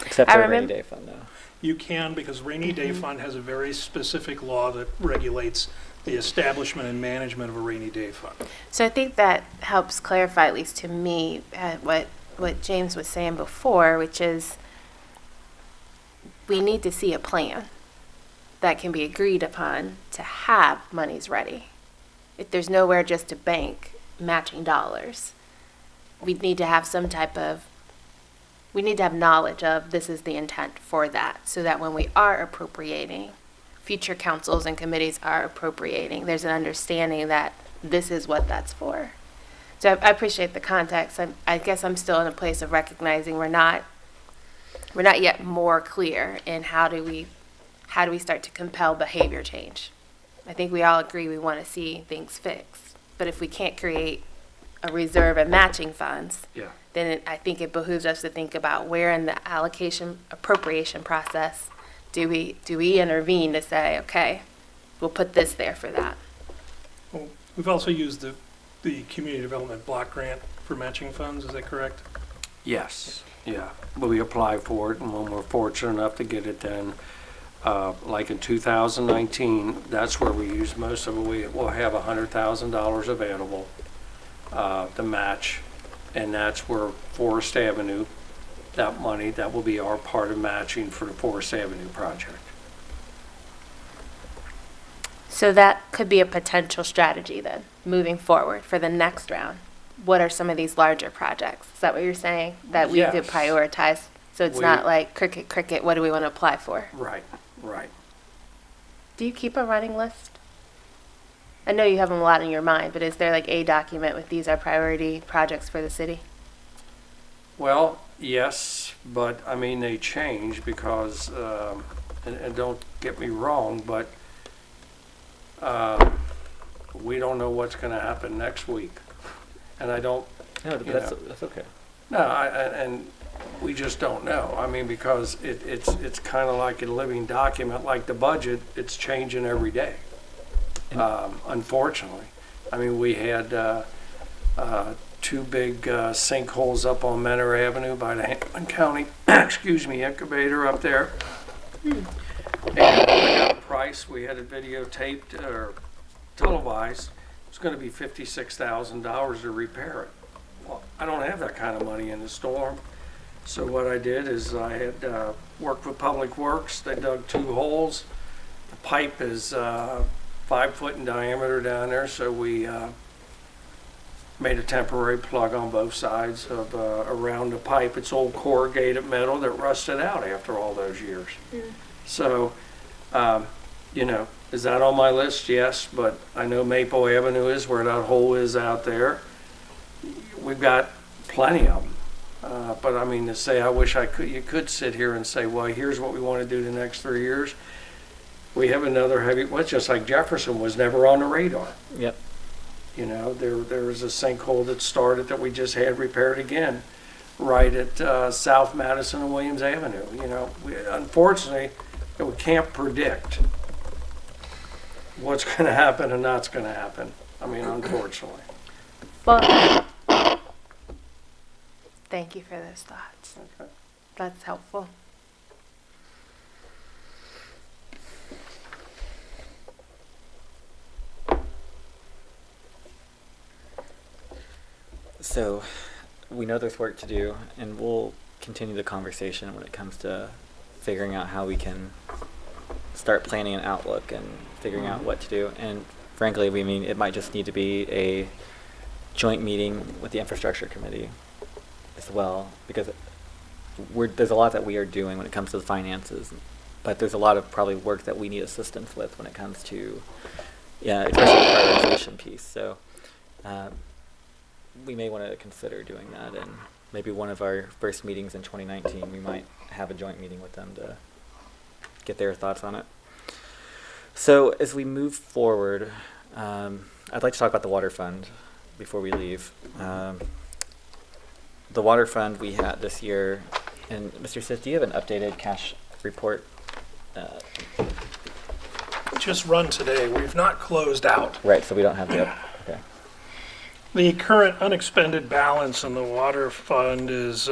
Except I for a rainy remember- day fund, though. You can, because rainy day fund has a very specific law that regulates the establishment and management of a rainy day fund. So I think that helps clarify, at least to me, what James was saying before, which is we need to see a plan that can be agreed upon to have monies ready. If there's nowhere just to bank matching dollars, we need to have we need to have knowledge of this is the intent for that, so that when we are appropriating, future councils and committees are appropriating, there's an understanding that this is what that's for. So I appreciate the context. I guess I'm still in a place of recognizing we're not yet more clear in how do we start to compel behavior change. I think we all agree we want to see things fixed, but if we can't create a reserve and matching funds, Yeah. then I think it behooves us to think about where in the allocation appropriation process do we intervene to say, okay, we'll put this there for that. Well, we've also used the community development block grant for matching funds, is that correct? Yes. Yeah. But we apply for it, and when we're fortunate enough to get it done, like in 2019, that's where we use most of it. We'll have $100,000 available to match, and that's where Forest Avenue, that money, that will be our part of matching for the Forest Avenue project. So that could be a potential strategy then, moving forward for the next round. What are some of these larger projects? Is that what you're saying? That we could Yes. prioritize? So it's We- not like cricket, what do we want to apply for? Right, right. Do you keep a running list? I know you have them a lot in your mind, but is there like a document with these are priority projects for the city? Well, yes, but I mean, they change because and don't get me wrong, but we don't know what's going to happen next week. And I don't, No, but You that's know. that's okay. no, and we just don't know. I mean, because it's kind of like a living document, like the budget, it's changing every day, unfortunately. I mean, we had two big sinkholes up on Menor Avenue by the Hamilton County, excuse me, incubator up there. And we got a price, we had it videotaped or televised, it's gonna be $56,000 to repair it. Well, I don't have that kind of money in the storm. So what I did is I had worked with Public Works, they dug 2 holes. The pipe is 5 foot in diameter down there, so we made a temporary plug on both sides of around the pipe. It's old corrugated metal that rusted out after all those years. So, you know, is that on my list? Yes, but I know Maple Avenue is where that hole is out there. We've got plenty of them. But I mean, to say, I wish you could sit here and say, well, here's what we want to do the next 3 years. We have another heavy, well, it's just like Jefferson was never on the radar. Yep. You know, there was a sinkhole that started that we just had repaired again, right at South Madison and Williams Avenue. You know, unfortunately, we can't predict what's going to happen and not's going to happen. I mean, unfortunately. Well, thank you for those thoughts. Okay. That's helpful. So we know there's work to do, and we'll continue the conversation when it comes to figuring out how we can start planning an outlook and figuring out what to do. And frankly, we mean it might just need to be a joint meeting with the infrastructure committee as well, because there's a lot that we are doing when it comes to the finances, but there's a lot of probably work that we need assistance with when it comes to, yeah, especially the prioritization piece. So we may want to consider doing that, and maybe one of our first meetings in 2019, we might have a joint meeting with them to get their thoughts on it. So as we move forward, I'd like to talk about the water fund before we leave. The water fund we had this year, and Mr. Sith, do you have an updated cash report? Just run today. We've not closed out. Right, so we don't have the okay. The current unexpended balance in the water fund is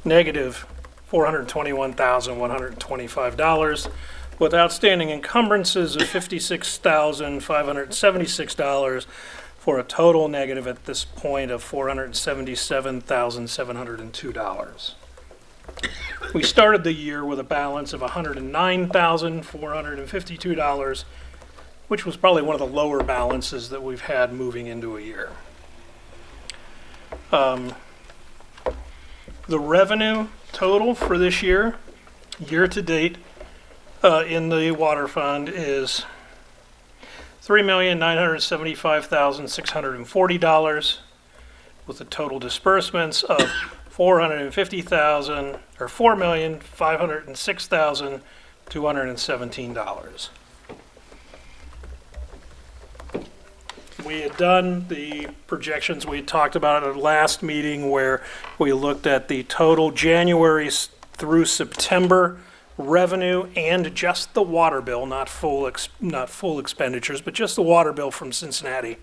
negative $421,125, with outstanding encumbrances of $56,576, for a total negative at this point of $477,702. We started the year with a balance of $109,452, which was probably one of the lower balances that we've had moving into a year. The revenue total for this year to date, in the water fund is $3,975,640, with the total disbursements of $4,506,217. We had done the projections we had talked about at the last meeting, where we looked at the total January through September revenue and just the water bill, not full expenditures, but just the water bill from Cincinnati.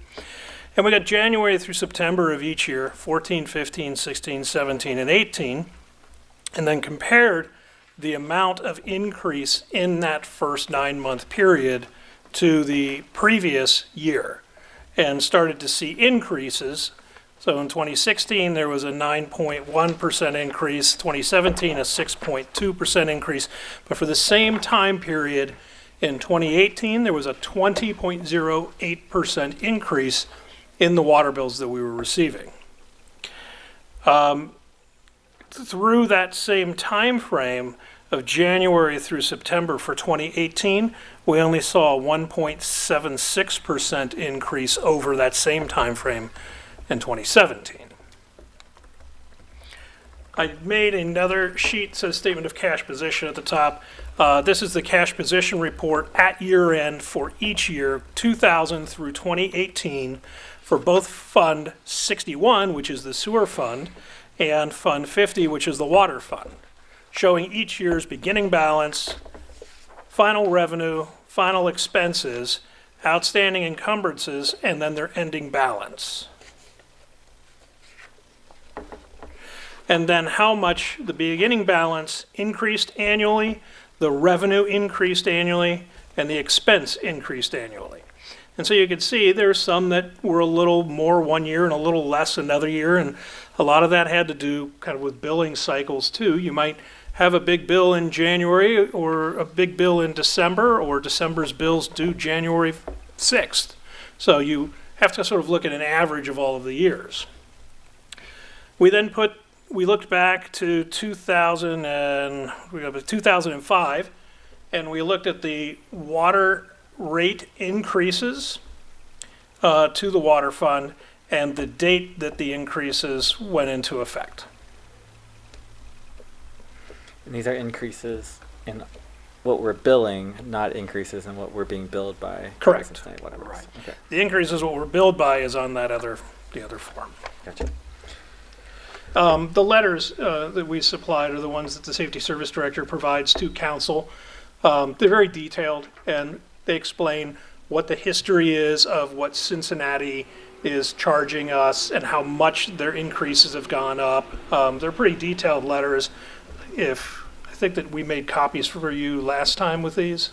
And we got January through September of each year, 14, 15, 16, 17, and 18, and then compared the amount of increase in that first 9-month period to the previous year, and started to see increases. So in 2016, there was a 9.1% increase, 2017, a 6.2% increase. But for the same time period in 2018, there was a 20.08% increase in the water bills that we were receiving. Through that same time frame of January through September for 2018, we only saw a 1.76% increase over that same time frame in 2017. I made another sheet, says statement of cash position at the top. This is the cash position report at year end for each year, 2000 through 2018, for both Fund 61, which is the sewer fund, and Fund 50, which is the water fund, showing each year's beginning balance, final revenue, final expenses, outstanding encumbrances, and then their ending balance. And then how much the beginning balance increased annually, the revenue increased annually, and the expense increased annually. And so you can see there's some that were a little more one year and a little less another year, and a lot of that had to do kind of with billing cycles too. You might have a big bill in January or a big bill in December, or December's bills due January 6th. So you have to sort of look at an average of all of the years. We looked back to 2005, and we looked at the water rate increases to the water fund and the date that the increases went into effect. And these are increases in what we're billing, not increases in what we're being billed by. Correct. State, whatever. Right. Okay. The increases what we're billed by is on the other form. Gotcha. The letters that we supplied are the ones that the Safety Service Director provides to council. They're very detailed, and they explain what the history is of what Cincinnati is charging us and how much their increases have gone up. They're pretty detailed letters. I think that we made copies for you last time with these.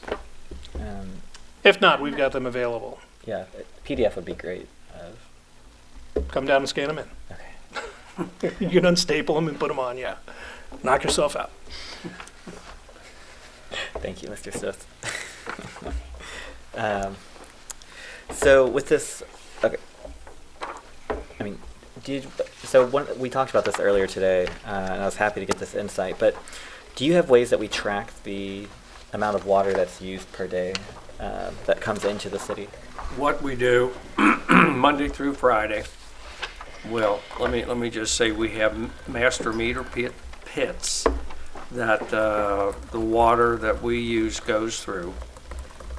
If not, we've got them available. Yeah, PDF would be great. Come down and scan them in. Okay. You can unstaple them and put them on, yeah. Knock yourself out. Thank you, Mr. Smith. So with this, okay. I mean, we talked about this earlier today, and I was happy to get this insight, but do you have ways that we track the amount of water that's used per day that comes into the city? What we do Monday through Friday, well, let me just say we have master meter pits that the water that we use goes through,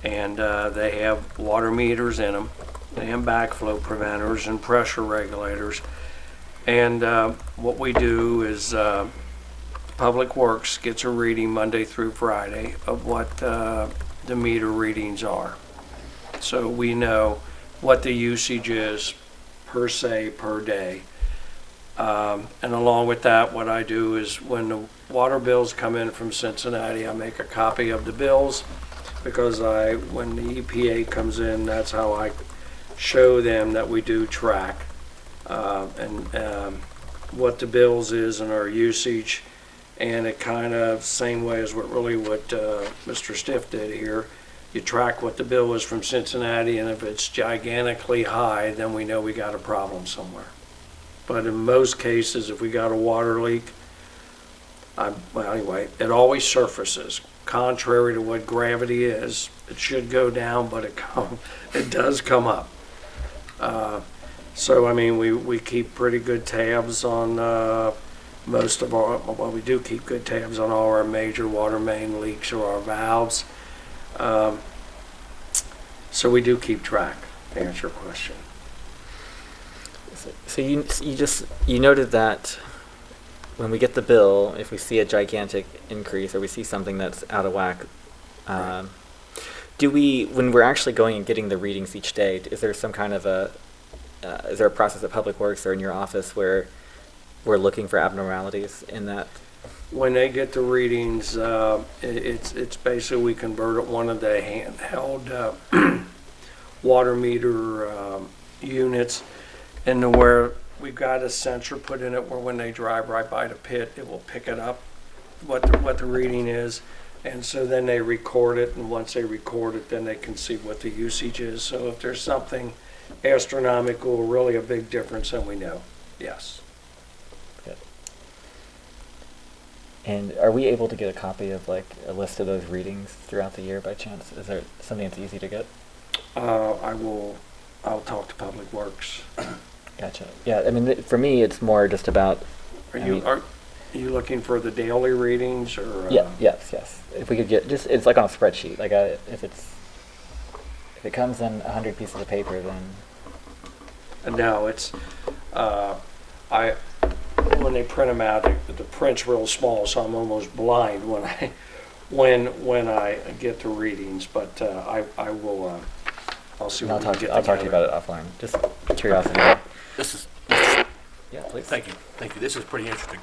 and they have water meters in them. They have backflow preventers and pressure regulators. And what we do is Public Works gets a reading Monday through Friday of what the meter readings are. So we know what the usage is per se per day. And along with that, what I do is when the water bills come in from Cincinnati, I make a copy of the bills, because when the EPA comes in, that's how I show them that we do track and what the bills is and our usage. And it kind of same way as what Mr. Stiff did here. You track what the bill is from Cincinnati, and if it's gigantically high, then we know we got a problem somewhere. But in most cases, if we got a water leak, it always surfaces. Contrary to what gravity is, it should go down, but it does come up. So I mean, we keep pretty good tabs on we do keep good tabs on all our major water main leaks or our valves. So we do keep track, to answer your question. So you noted that when we get the bill, if we see a gigantic increase or we see something that's out of whack, when we're actually going and getting the readings each day, is there some kind of is there a process at Public Works or in your office where we're looking for abnormalities in that? When they get the readings, it's basically we convert one of the handheld water meter units into where we've got a sensor put in it where when they drive right by the pit, it will pick it up what the reading is, and so then they record it, and once they record it, then they can see what the usage is. So if there's something astronomical, really a big difference, then we know. Yes. Good. And are we able to get a copy of like a list of those readings throughout the year by chance? Is there something that's easy to get? I'll talk to Public Works. Gotcha. Yeah, I mean, for me, it's more just about. You you looking for the daily readings or? Yeah, yes. If we could get, just, it's like on a spreadsheet, like if it comes in 100 pieces of paper, then, No, it's, when they print them out, the print's real small, so I'm almost blind when I get the readings, but I will, I'll see and what we can get I'll talk to you together. about it offline, just curiosity. This is, Yeah, please. thank you. This is pretty interesting.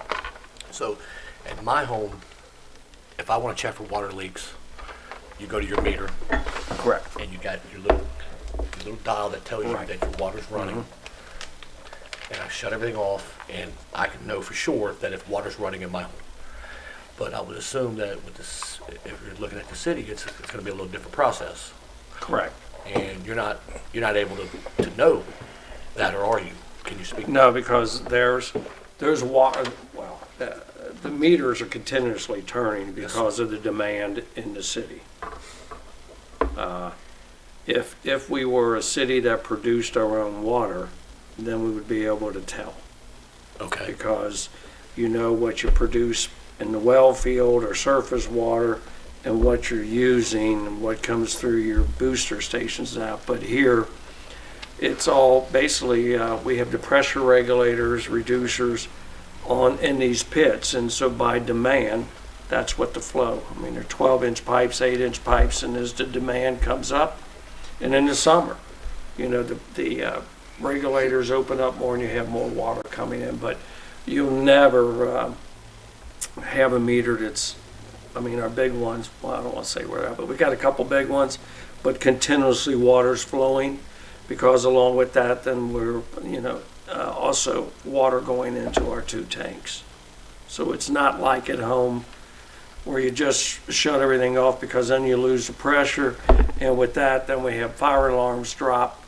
So, at my home, if I want to check for water leaks, you go to your meter, Correct. and you got your little dial that tells you Right. that your water's running. And I shut everything off, and I can know for sure that if water's running in my home. But I would assume that with this, if you're looking at the city, it's going to be a little different process. Correct. And you're not able to know that, or are you? Can you speak? No, because there's water, well, the meters are continuously turning because of the demand in the city. If we were a city that produced our own water, then we would be able to tell. Okay. Because you know what you produce in the well field or surface water and what you're using and what comes through your booster stations now. But here, it's all basically, we have the pressure regulators, reducers in these pits. And so by demand, that's what the flow. I mean, they're 12-inch pipes, 8-inch pipes, and as the demand comes up, and in the summer, you know, the regulators open up more and you have more water coming in, but you'll never have a meter that's, I mean, our big ones, well, I don't want to say where they're at, but we got a couple big ones, but continuously water's flowing, because along with that, then we're, you know, also water going into our 2 tanks. So it's not like at home where you just shut everything off, because then you lose the pressure, and with that, then we have fire alarms drop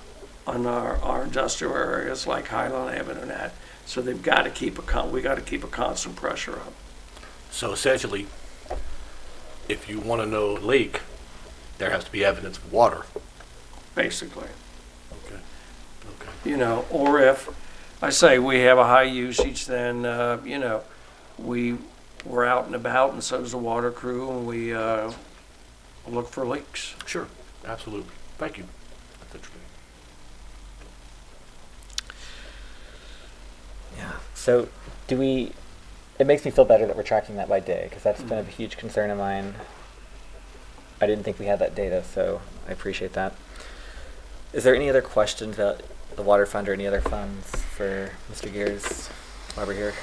on our industrial areas like Highland Avenue and that. So they've got to keep we got to keep a constant pressure up. So essentially, if you want to know a leak, there has to be evidence of water. Basically. Okay. You know, or if I say we have a high usage, then, you know, we're out and about, and so is the water crew, and we look for leaks. Sure. Absolutely. Thank you. That's interesting. Yeah. So it makes me feel better that we're tracking that by day, because that's been a huge concern of mine. I didn't think we had that data, so I appreciate that. Is there any other questions about the water fund or any other funds for Mr. Gears while we're here?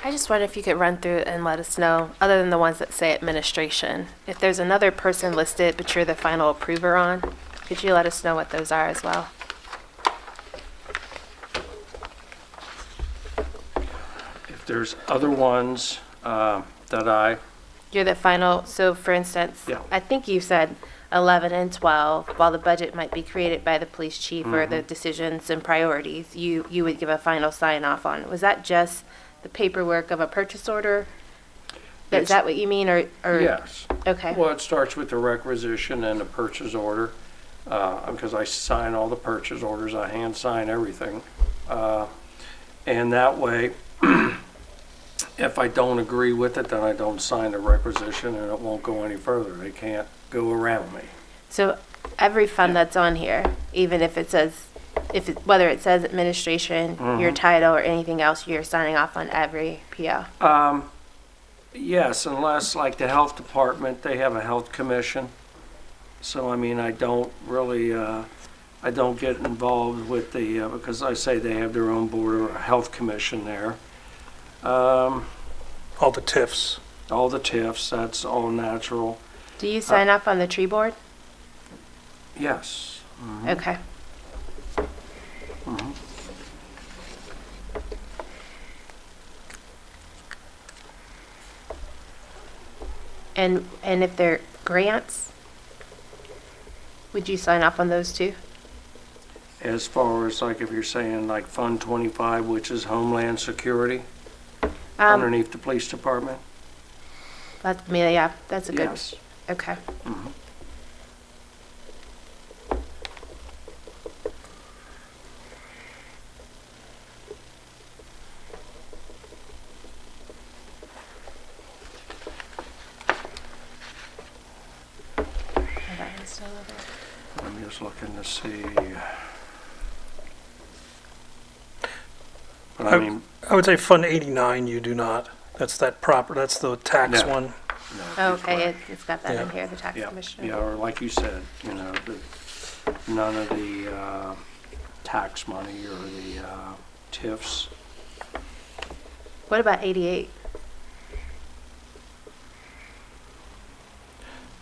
I just wonder if you could run through and let us know, other than the ones that say administration, if there's another person listed but you're the final approver on, could you let us know what those are as well? If there's other ones that You're the final, so for instance, Yeah. I think you said 11 and 12, while the budget might be created by the police chief or the decisions and priorities, you would give a final sign off on. Was that just the paperwork of a purchase order? Is It's- that what you mean, or? yes. Okay. Well, it starts with the requisition and the purchase order, because I sign all the purchase orders, I hand sign everything. And that way, if I don't agree with it, then I don't sign the requisition and it won't go any further. They can't go around me. So every fund that's on here, even if it says, whether it says administration, your title, or anything else, you're signing off on every PO? Yes, unless like the health department, they have a health commission. So, I mean, I don't really, I don't get involved with the, because I say they have their own board or health commission there. All the TIFs. All the TIFs, that's all natural. Do you sign off on the tree board? Yes. Okay. And if they're grants, would you sign off on those too? As far as like if you're saying like Fund 25, which is Homeland Security, underneath the police department? Yeah, that's a good, Yes. okay. was looking to see. But I mean, I would say Fund 89, you do not. That's that's the tax No. one. no. Okay, it's got that in Yeah. here, the tax Yeah, commissioner. yeah, or like you said, none of the tax money or the TIFs. What about 88?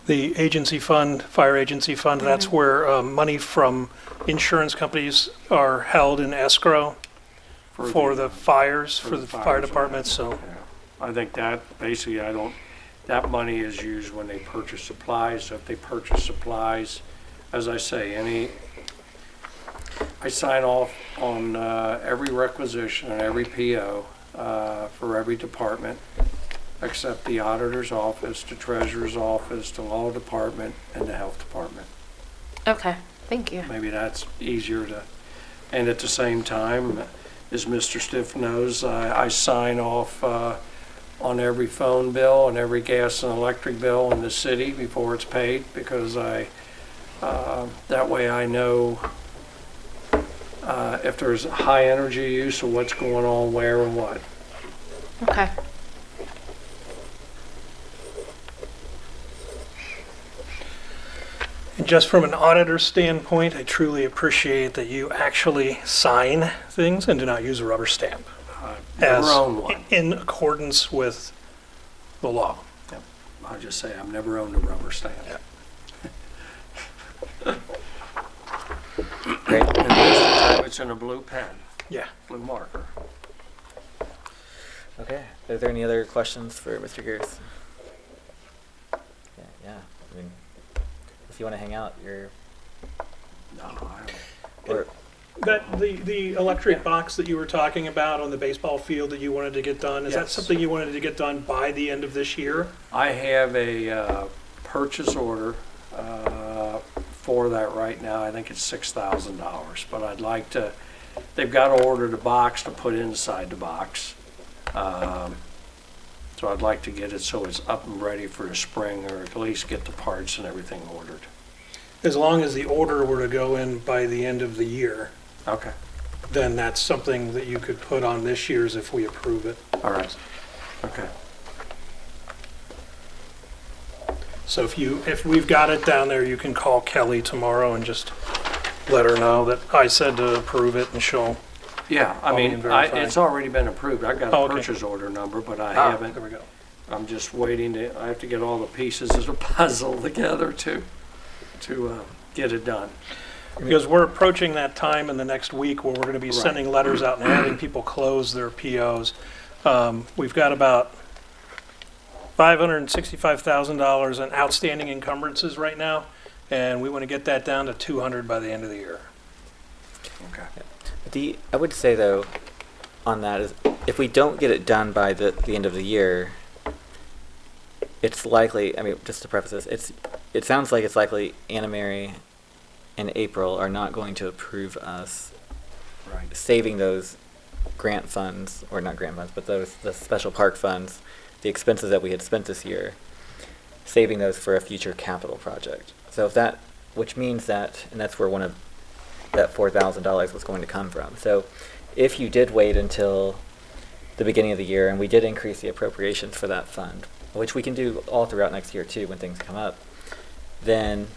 The agency fund, fire agency fund, that's where money from insurance companies are held in escrow for the fires, for the fire fires, departments, so. Yeah. I think that, basically, that money is used when they purchase supplies. So if they purchase supplies, as I say, I sign off on every requisition and every PO for every department, except the auditor's office, the treasurer's office, the law department, and the health department. Okay, thank you. Maybe that's easier to, and at the same time, as Mr. Stiff knows, I sign off on every phone bill and every gas and electric bill in the city before it's paid, because that way I know if there's high energy use or what's going on where and what. Okay. And just from an auditor standpoint, I truly appreciate that you actually sign things and do not use a rubber stamp. Never As owned one. in accordance with the law. I'll just say I've never owned a rubber stamp. Great. And most of the time it's in a blue pen, Yeah. blue marker. Okay. Are there any other questions for Mr. Gears? Yeah. I mean, if you want to hang out, you're. No, I don't. Or, That, the electric box that you were talking about on the baseball field that you wanted to get done, is that Yes. something you wanted to get done by the end of this year? I have a purchase order for that right now. I think it's $6,000, but I'd like to, they've got to order the box to put inside the box. So I'd like to get it so it's up and ready for the spring, or at least get the parts and everything ordered. As long as the order were to go in by the end of the year, Okay, then that's something that you could put on this year's if we approve it. all right, okay. So if we've got it down there, you can call Kelly tomorrow and just let her know that I said to approve it, and she'll, Yeah, I I'll be mean, verifying. it's already been approved. I've got Oh, a okay. purchase order number, but I there haven't. we go. I'm just waiting I have to get all the pieces of the puzzle together to get it done. Because we're approaching that time in the next week where we're going to be Right. sending letters out and having people close their POs. We've got about $565,000 in outstanding encumbrances right now, and we want to get that down to 200 by the end of the year. Okay. I would say though, on that is, if we don't get it done by the end of the year, it's likely. I mean, just to preface this, it sounds like it's likely Anna Mary and April are not going to approve us Right. saving those grant funds, or not grant funds, but the special park funds, the expenses that we had spent this year, saving those for a future capital project. So if that, which means that, and that's where that $4,000 was going to come from. So if you did wait until the beginning of the year and we did increase the appropriations for that fund, which we can do all throughout next year too when things come up, then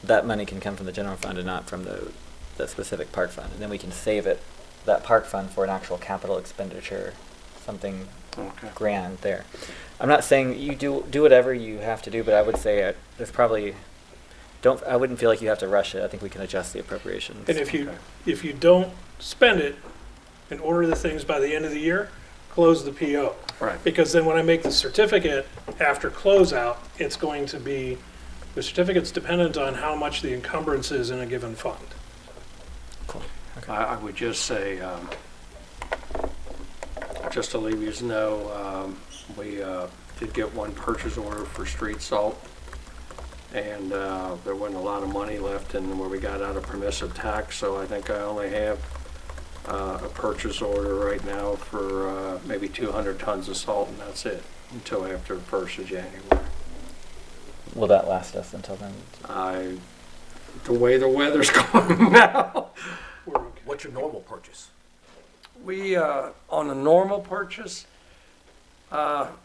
that money can come from the general fund and not from the specific park fund. And then we can save that park fund for an actual capital expenditure, something Okay. grand there. I'm not saying you do whatever you have to do, but I would say there's probably I wouldn't feel like you have to rush it. I think we can adjust the appropriations. And if Okay. you don't spend it and order the things by the end of the year, close the PO. Right. Because then when I make the certificate after closeout, it's going to be, the certificate's dependent on how much the encumbrance is in a given fund. Cool. Okay. I would just say, just to leave you know, we did get one purchase order for street salt, and there wasn't a lot of money left in where we got out of permissive tax, so I think I only have a purchase order right now for maybe 200 tons of salt, and that's it, until after the 1st of January. Will that last us until then? the way the weather's going now. What's your normal purchase? We, on a normal purchase,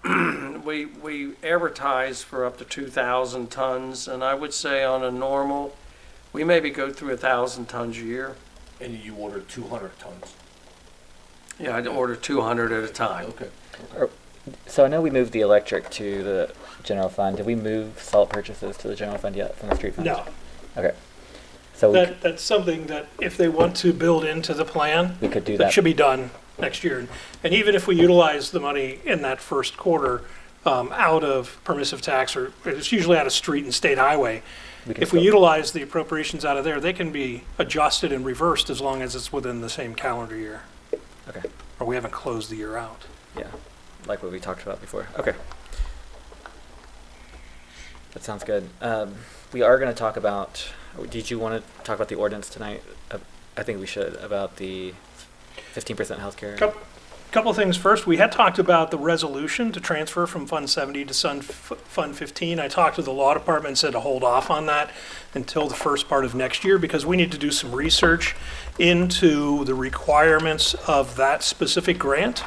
we advertise for up to 2,000 tons, and I would say on a normal, we maybe go through 1,000 tons a year. And you order 200 tons. Yeah, I'd order 200 at a time. Okay. So I know we moved the electric to the general fund. Did we move salt purchases to the general fund yet from the street fund? No, Okay. So that's something that if they want to build into the plan, we could do that that. should be done next year. And even if we utilize the money in that first quarter out of permissive tax, or it's usually out of street and state highway, We can if we still- utilize the appropriations out of there, they can be adjusted and reversed as long as it's within the same calendar year, Okay. or we haven't closed the year out. Yeah. Like what we talked about before. Okay. That sounds good. We are going to talk about. Did you want to talk about the ordinance tonight? I think we should, about the 15% healthcare. Couple of things. First, we had talked about the resolution to transfer from Fund 70 to Fund 15. I talked to the law department and said to hold off on that until the first part of next year because we need to do some research into the requirements of that specific grant.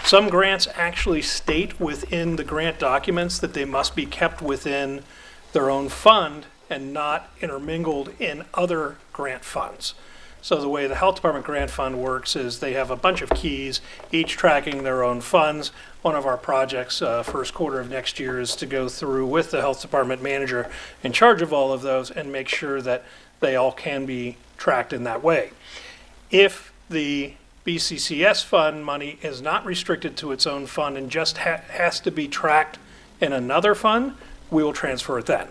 Some grants actually state within the grant documents that they must be kept within their own fund and not intermingled in other grant funds. So the way the Health Department grant fund works is they have a bunch of keys, each tracking their own funds. One of our projects, first quarter of next year, is to go through with the Health Department manager in charge of all of those and make sure that they all can be tracked in that way. If the BCCS fund money is not restricted to its own fund and just has to be tracked in another fund, we will transfer it then.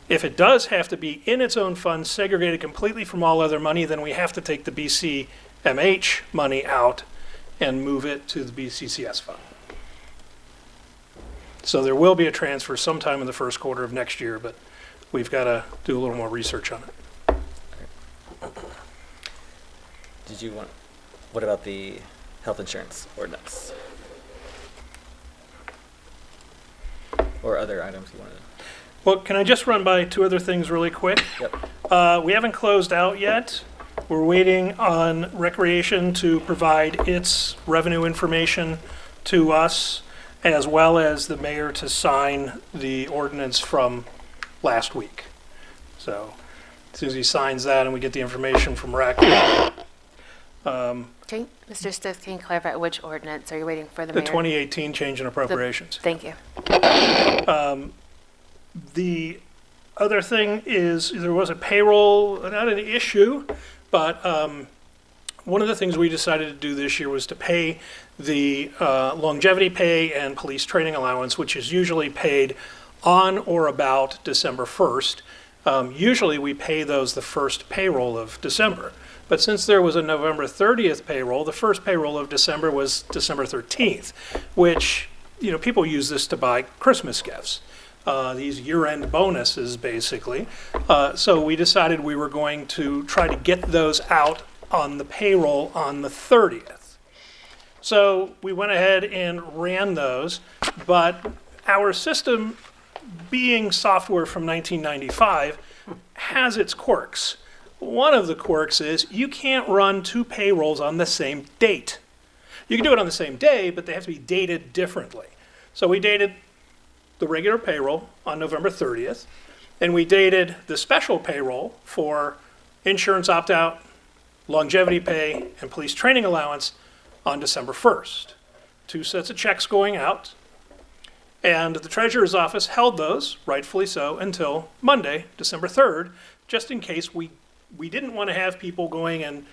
If it does have to be in its own fund, segregated completely from all other money, then we have to take the BCMH money out and move it to the BCCS fund. So there will be a transfer sometime in the first quarter of next year, but we've got to do a little more research on it. Did you want? What about the health insurance ordinance? Or other items you wanted? Well, can I just run by two other things really quick? Yep. We haven't closed out yet. We're waiting on Recreation to provide its revenue information to us, as well as the mayor to sign the ordinance from last week. So as soon as he signs that and we get the information from Rec, Mr. Stiff, can you clarify which ordinance are you waiting for the the mayor? 2018 change in appropriations. Thank you. The other thing is there was a payroll, not an issue, but one of the things we decided to do this year was to pay the longevity pay and police training allowance, which is usually paid on or about December 1st. Usually we pay those the first payroll of December. But since there was a November 30th payroll, the first payroll of December was December 13th, which, you know, people use this to buy Christmas gifts. These year-end bonuses, basically. So we decided we were going to try to get those out on the payroll on the 30th. So we went ahead and ran those, but our system, being software from 1995, has its quirks. One of the quirks is you can't run two payrolls on the same date. You can do it on the same day, but they have to be dated differently. So we dated the regular payroll on November 30th, and we dated the special payroll for insurance opt-out, longevity pay, and police training allowance on December 1st. Two sets of checks going out, and the treasurer's office held those, rightfully so, until Monday, December 3rd, just in case we didn't want to have people going and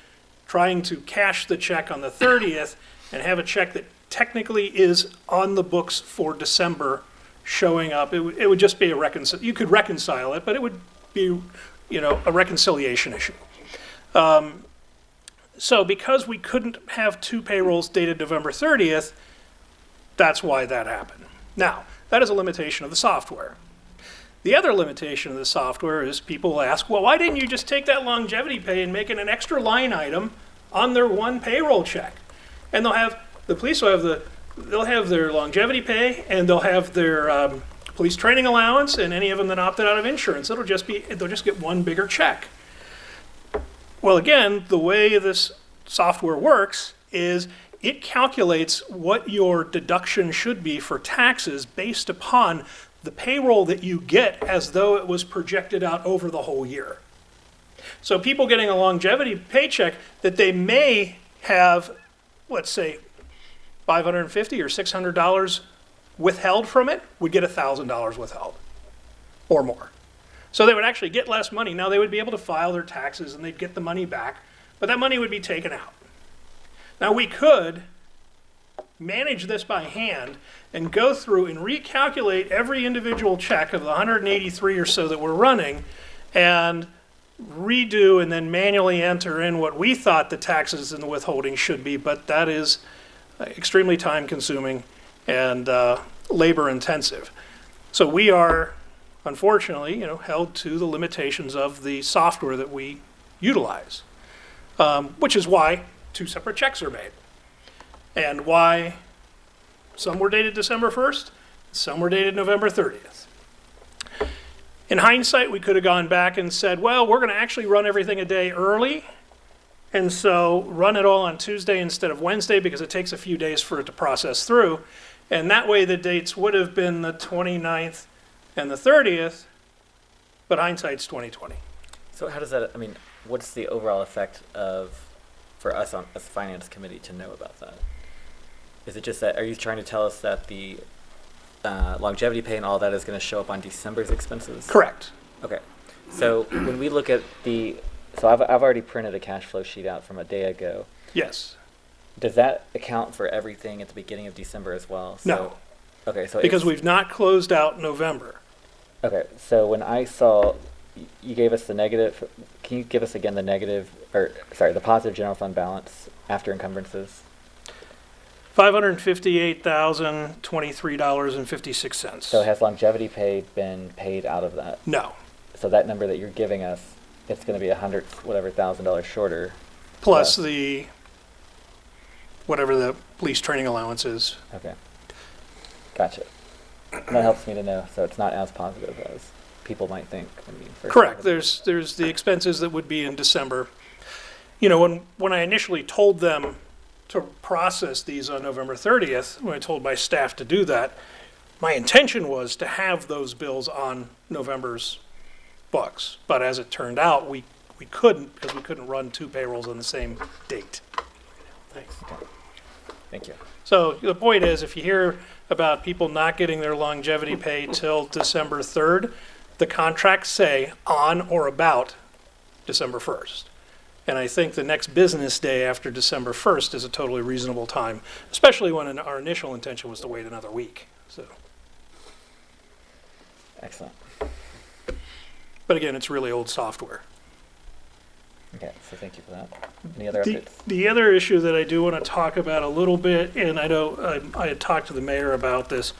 trying to cash the check on the 30th and have a check that technically is on the books for December showing up. It would just be you could reconcile it, but it would be, you know, a reconciliation issue. So because we couldn't have two payrolls dated November 30th, that's why that happened. Now, that is a limitation of the software. The other limitation of the software is people ask, well, why didn't you just take that longevity pay and make it an extra line item on their one payroll check? And the police will have they'll have their longevity pay and they'll have their police training allowance and any of them that opted out of insurance. They'll just get one bigger check. Well, again, the way this software works is it calculates what your deduction should be for taxes based upon the payroll that you get as though it was projected out over the whole year. So people getting a longevity paycheck that they may have, let's say, $550 or $600 withheld from it would get $1,000 withheld or more. So they would actually get less money. Now they would be able to file their taxes and they'd get the money back, but that money would be taken out. Now we could manage this by hand and go through and recalculate every individual check of the 183 or so that we're running and redo and then manually enter in what we thought the taxes and the withholding should be, but that is extremely time consuming and labor intensive. So we are, unfortunately, held to the limitations of the software that we utilize, which is why 2 separate checks are made. And why some were dated December 1st, some were dated November 30th. In hindsight, we could have gone back and said, well, we're going to actually run everything a day early, and so run it all on Tuesday instead of Wednesday because it takes a few days for it to process through. And that way the dates would have been the 29th and the 30th, but hindsight's 2020. So how does that, what's the overall effect for us as finance committee to know about that? Is it just that, are you trying to tell us that the longevity pay and all that is going to show up on December's expenses? Correct. Okay. So when we look at so I've already printed a cash flow sheet out from a day ago. Yes. Does that account for everything at the beginning of December as well? So, No. Okay, so because we've not closed out November. Okay, so when I saw you gave us the negative, can you give us again the positive general fund balance after encumbrances? $558,023.56. So has longevity pay been paid out of that? No. So that number that you're giving us, it's going to be $100,000 shorter. Plus the whatever the police training allowance is. Okay. Gotcha. That helps me to know. So it's not as positive as people might think. Correct. There's the expenses that would be in December. When I initially told them to process these on November 30th, when I told my staff to do that, my intention was to have those bills on November's books. But as it turned out, we couldn't because we couldn't run 2 payrolls on the same date. Thanks. Okay. Thank you. So the point is, if you hear about people not getting their longevity pay till December 3rd, the contracts say on or about December 1st. And I think the next business day after December 1st is a totally reasonable time, especially when our initial intention was to wait another week. So, Excellent. but again, it's really old software. Okay, so thank you for that. Any other updates? The other issue that I do want to talk about a little bit, and I know I had talked to the mayor about this,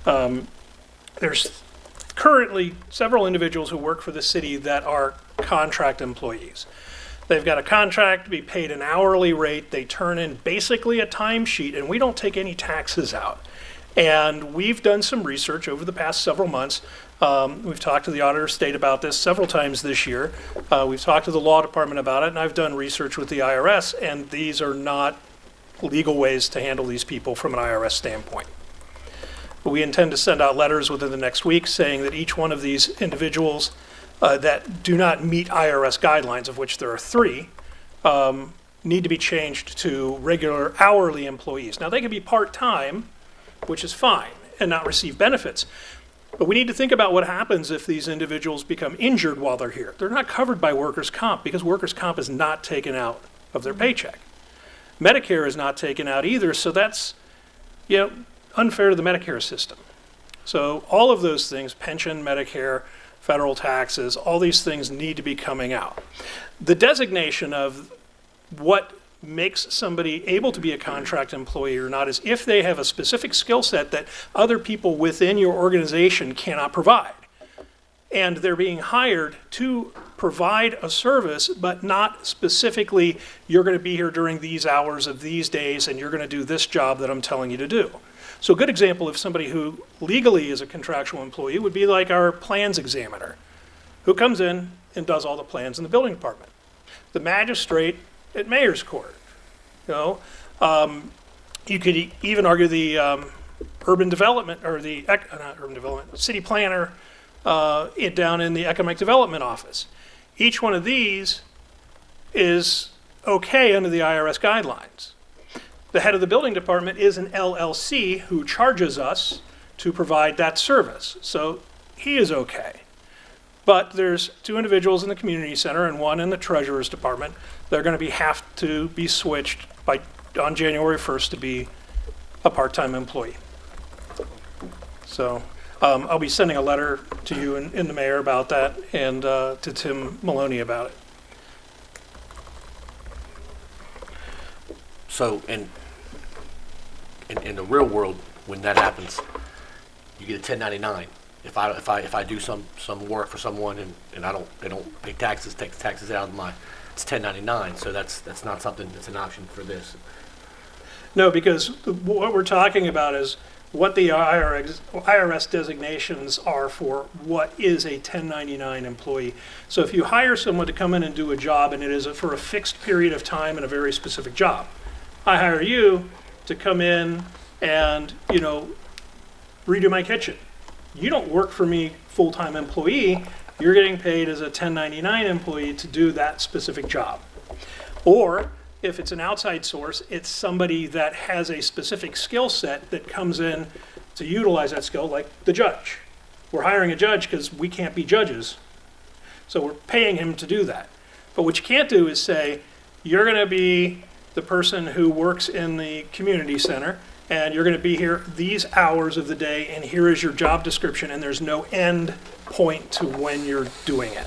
there's currently several individuals who work for the city that are contract employees. They've got a contract to be paid an hourly rate. They turn in basically a timesheet, and we don't take any taxes out. And we've done some research over the past several months. We've talked to the auditor of state about this several times this year. We've talked to the law department about it, and I've done research with the IRS, and these are not legal ways to handle these people from an IRS standpoint. We intend to send out letters within the next week saying that each one of these individuals that do not meet IRS guidelines, of which there are 3, need to be changed to regular hourly employees. Now, they can be part-time, which is fine, and not receive benefits. But we need to think about what happens if these individuals become injured while they're here. They're not covered by workers' comp because workers' comp is not taken out of their paycheck. Medicare is not taken out either, so that's unfair to the Medicare system. So all of those things, pension, Medicare, federal taxes, all these things need to be coming out. The designation of what makes somebody able to be a contract employee or not is if they have a specific skill set that other people within your organization cannot provide. And they're being hired to provide a service, but not specifically, you're going to be here during these hours of these days and you're going to do this job that I'm telling you to do. So a good example of somebody who legally is a contractual employee would be like our plans examiner, who comes in and does all the plans in the building department. The magistrate at mayor's court, you know. You could even argue the urban development, or the, not urban development, city planner down in the economic development office. Each one of these is okay under the IRS guidelines. The head of the building department is an LLC who charges us to provide that service. So he is okay. But there's 2 individuals in the community center and 1 in the treasurer's department that are going to have to be switched on January 1st to be a part-time employee. So I'll be sending a letter to you and the mayor about that, and to Tim Maloney about it. So in the real world, when that happens, you get a 1099. If I do some work for someone and they don't pay taxes, take taxes out of it's 1099. So that's not something that's an option for this. No, because what we're talking about is what the IRS designations are for what is a 1099 employee. So if you hire someone to come in and do a job, and it is for a fixed period of time and a very specific job, I hire you to come in and, redo my kitchen. You don't work for me full-time employee. You're getting paid as a 1099 employee to do that specific job. Or if it's an outside source, it's somebody that has a specific skill set that comes in to utilize that skill, like the judge. We're hiring a judge because we can't be judges. So we're paying him to do that. But what you can't do is say, you're going to be the person who works in the community center, and you're going to be here these hours of the day, and here is your job description, and there's no end point to when you're doing it.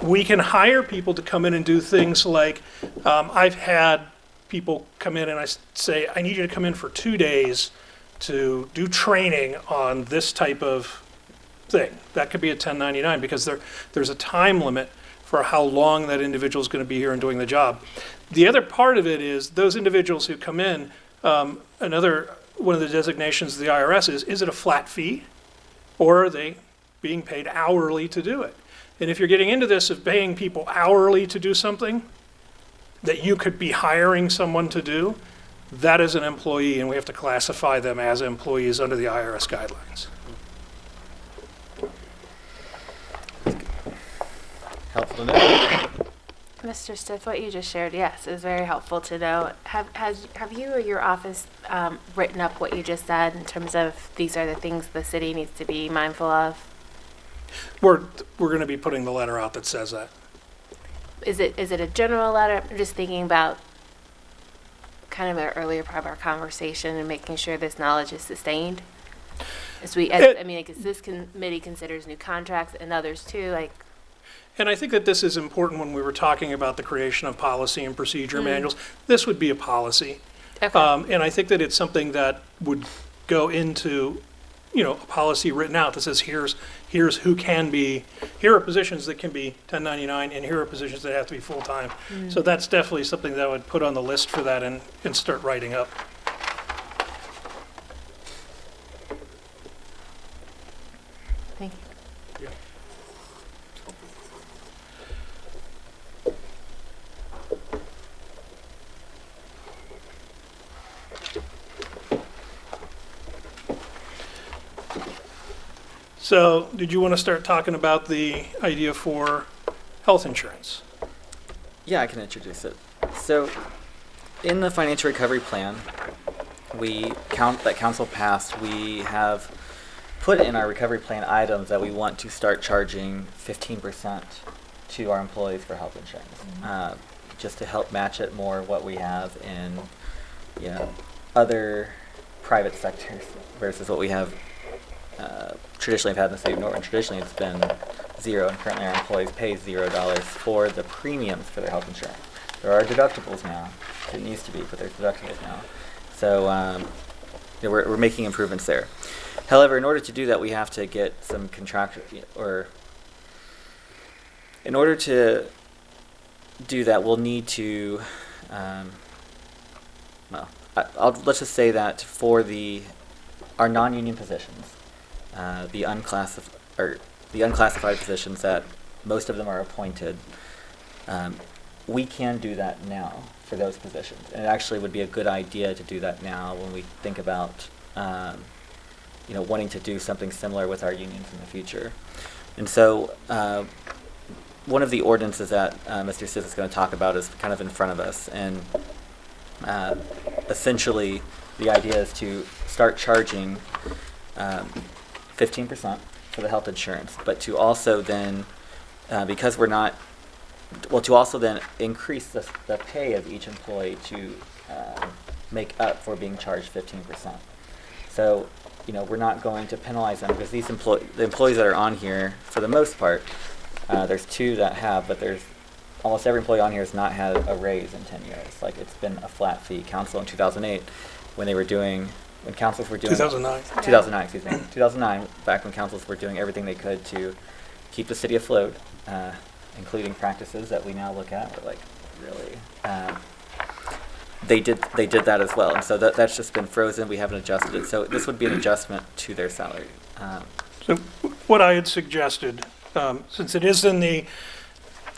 We can hire people to come in and do things like, I've had people come in and I say, I need you to come in for 2 days to do training on this type of thing. That could be a 1099 because there's a time limit for how long that individual is going to be here and doing the job. The other part of it is those individuals who come in, another one of the designations of the IRS is it a flat fee, or are they being paid hourly to do it? And if you're getting into this of paying people hourly to do something that you could be hiring someone to do, that is an employee, and we have to classify them as employees under the IRS guidelines. Helpful to know. Mr. Stith, what you just shared, yes, is very helpful to know. Have you or your office written up what you just said in terms of these are the things the city needs to be mindful of? We're going to be putting the letter out that says that. Is it a general letter? I'm just thinking about kind of an earlier part of our conversation and making sure this knowledge is sustained. Because this committee considers new contracts and others too, And I think that this is important when we were talking about the creation of policy and procedure manuals. This would be a policy. Okay. And I think that it's something that would go into, a policy written out that says here's who can be, here are positions that can be 1099 and here are positions that have to be full-time. So that's definitely something that I would put on the list for that and start writing up. Thank you. Yeah. So did you want to start talking about the idea for health insurance? Yeah, I can introduce it. So, in the financial recovery plan, that council passed, we have put in our recovery plan items that we want to start charging 15% to our employees for health insurance, just to help match it more what we have in, other private sectors versus what we have traditionally have had in the state of Norwood. Traditionally, it's been $0, and currently our employees pay $0 for the premiums for their health insurance. There are deductibles now. Didn't used to be, but there's deductibles now. So we're making improvements there. However, in order to do that, we have to get some contractual, or in order to do that, we'll need to, let's just say that for our non-union positions, the unclassified positions that most of them are appointed, we can do that now for those positions. And it actually would be a good idea to do that now when we think about, wanting to do something similar with our unions in the future. And so, one of the ordinances that Mr. Sis is going to talk about is kind of in front of us. And essentially, the idea is to start charging 15% for the health insurance, but to also then, because we're not, to also then increase the pay of each employee to make up for being charged 15%. So, we're not going to penalize them because the employees that are on here, for the most part, there's 2 that have, but there's almost every employee on here has not had a raise in 10 years. Like, it's been a flat fee. Council in 2008, when councils were doing 2009. 2009, excuse me. 2009, back when councils were doing everything they could to keep the city afloat, including practices that we now look at. We're like, really? They did that as well, and so that's just been frozen. We haven't adjusted it. So this would be an adjustment to their salary. So what I had suggested, since it is in the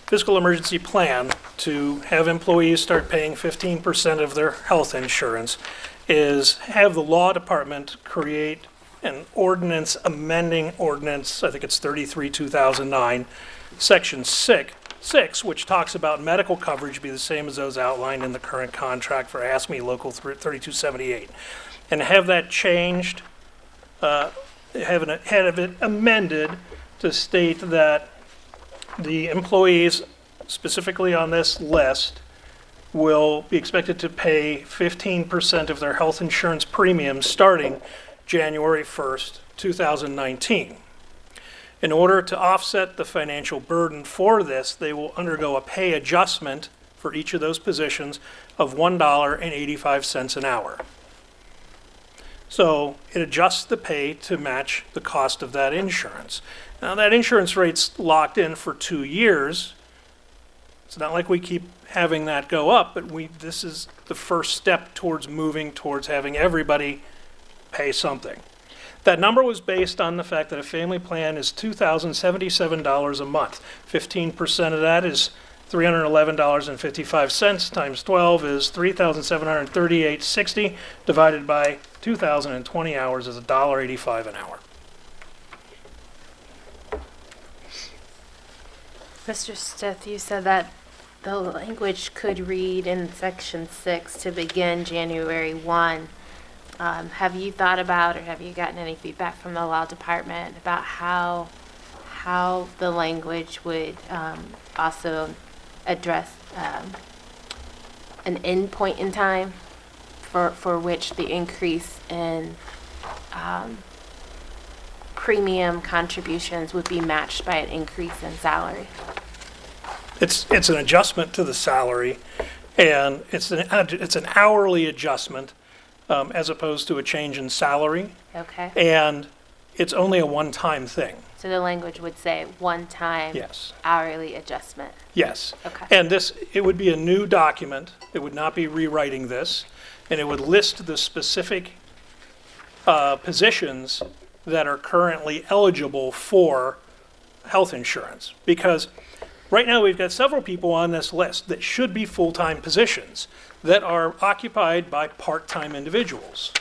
fiscal emergency plan to have employees start paying 15% of their health insurance, is have the law department create an ordinance amending ordinance, I think it's 33, 2009, section 6, which talks about medical coverage be the same as those outlined in the current contract for ASME Local 3278. And have that changed, have it amended to state that the employees specifically on this list will be expected to pay 15% of their health insurance premiums starting January 1st, 2019. In order to offset the financial burden for this, they will undergo a pay adjustment for each of those positions of $1.85 an hour. So it adjusts the pay to match the cost of that insurance. Now that insurance rate's locked in for 2 years. It's not like we keep having that go up, but this is the first step towards moving towards having everybody pay something. That number was based on the fact that a family plan is $2,077 a month. 15% of that is $311.55 times 12 is $3,738.60 divided by 2,020 hours is $1.85 an hour. Mr. Stith, you said that the language could read in section 6 to begin January 1. Have you thought about, or have you gotten any feedback from the law department about how the language would also address an end point in time for which the increase in premium contributions would be matched by an increase in salary? It's an adjustment to the salary, and it's an hourly adjustment as opposed to a change in salary, Okay. and it's only a one-time thing. So the language would say one-time Yes. hourly adjustment. Yes. Okay. And it would be a new document. It would not be rewriting this, and it would list the specific positions that are currently eligible for health insurance. Because right now we've got several people on this list that should be full-time positions that are occupied by part-time individuals.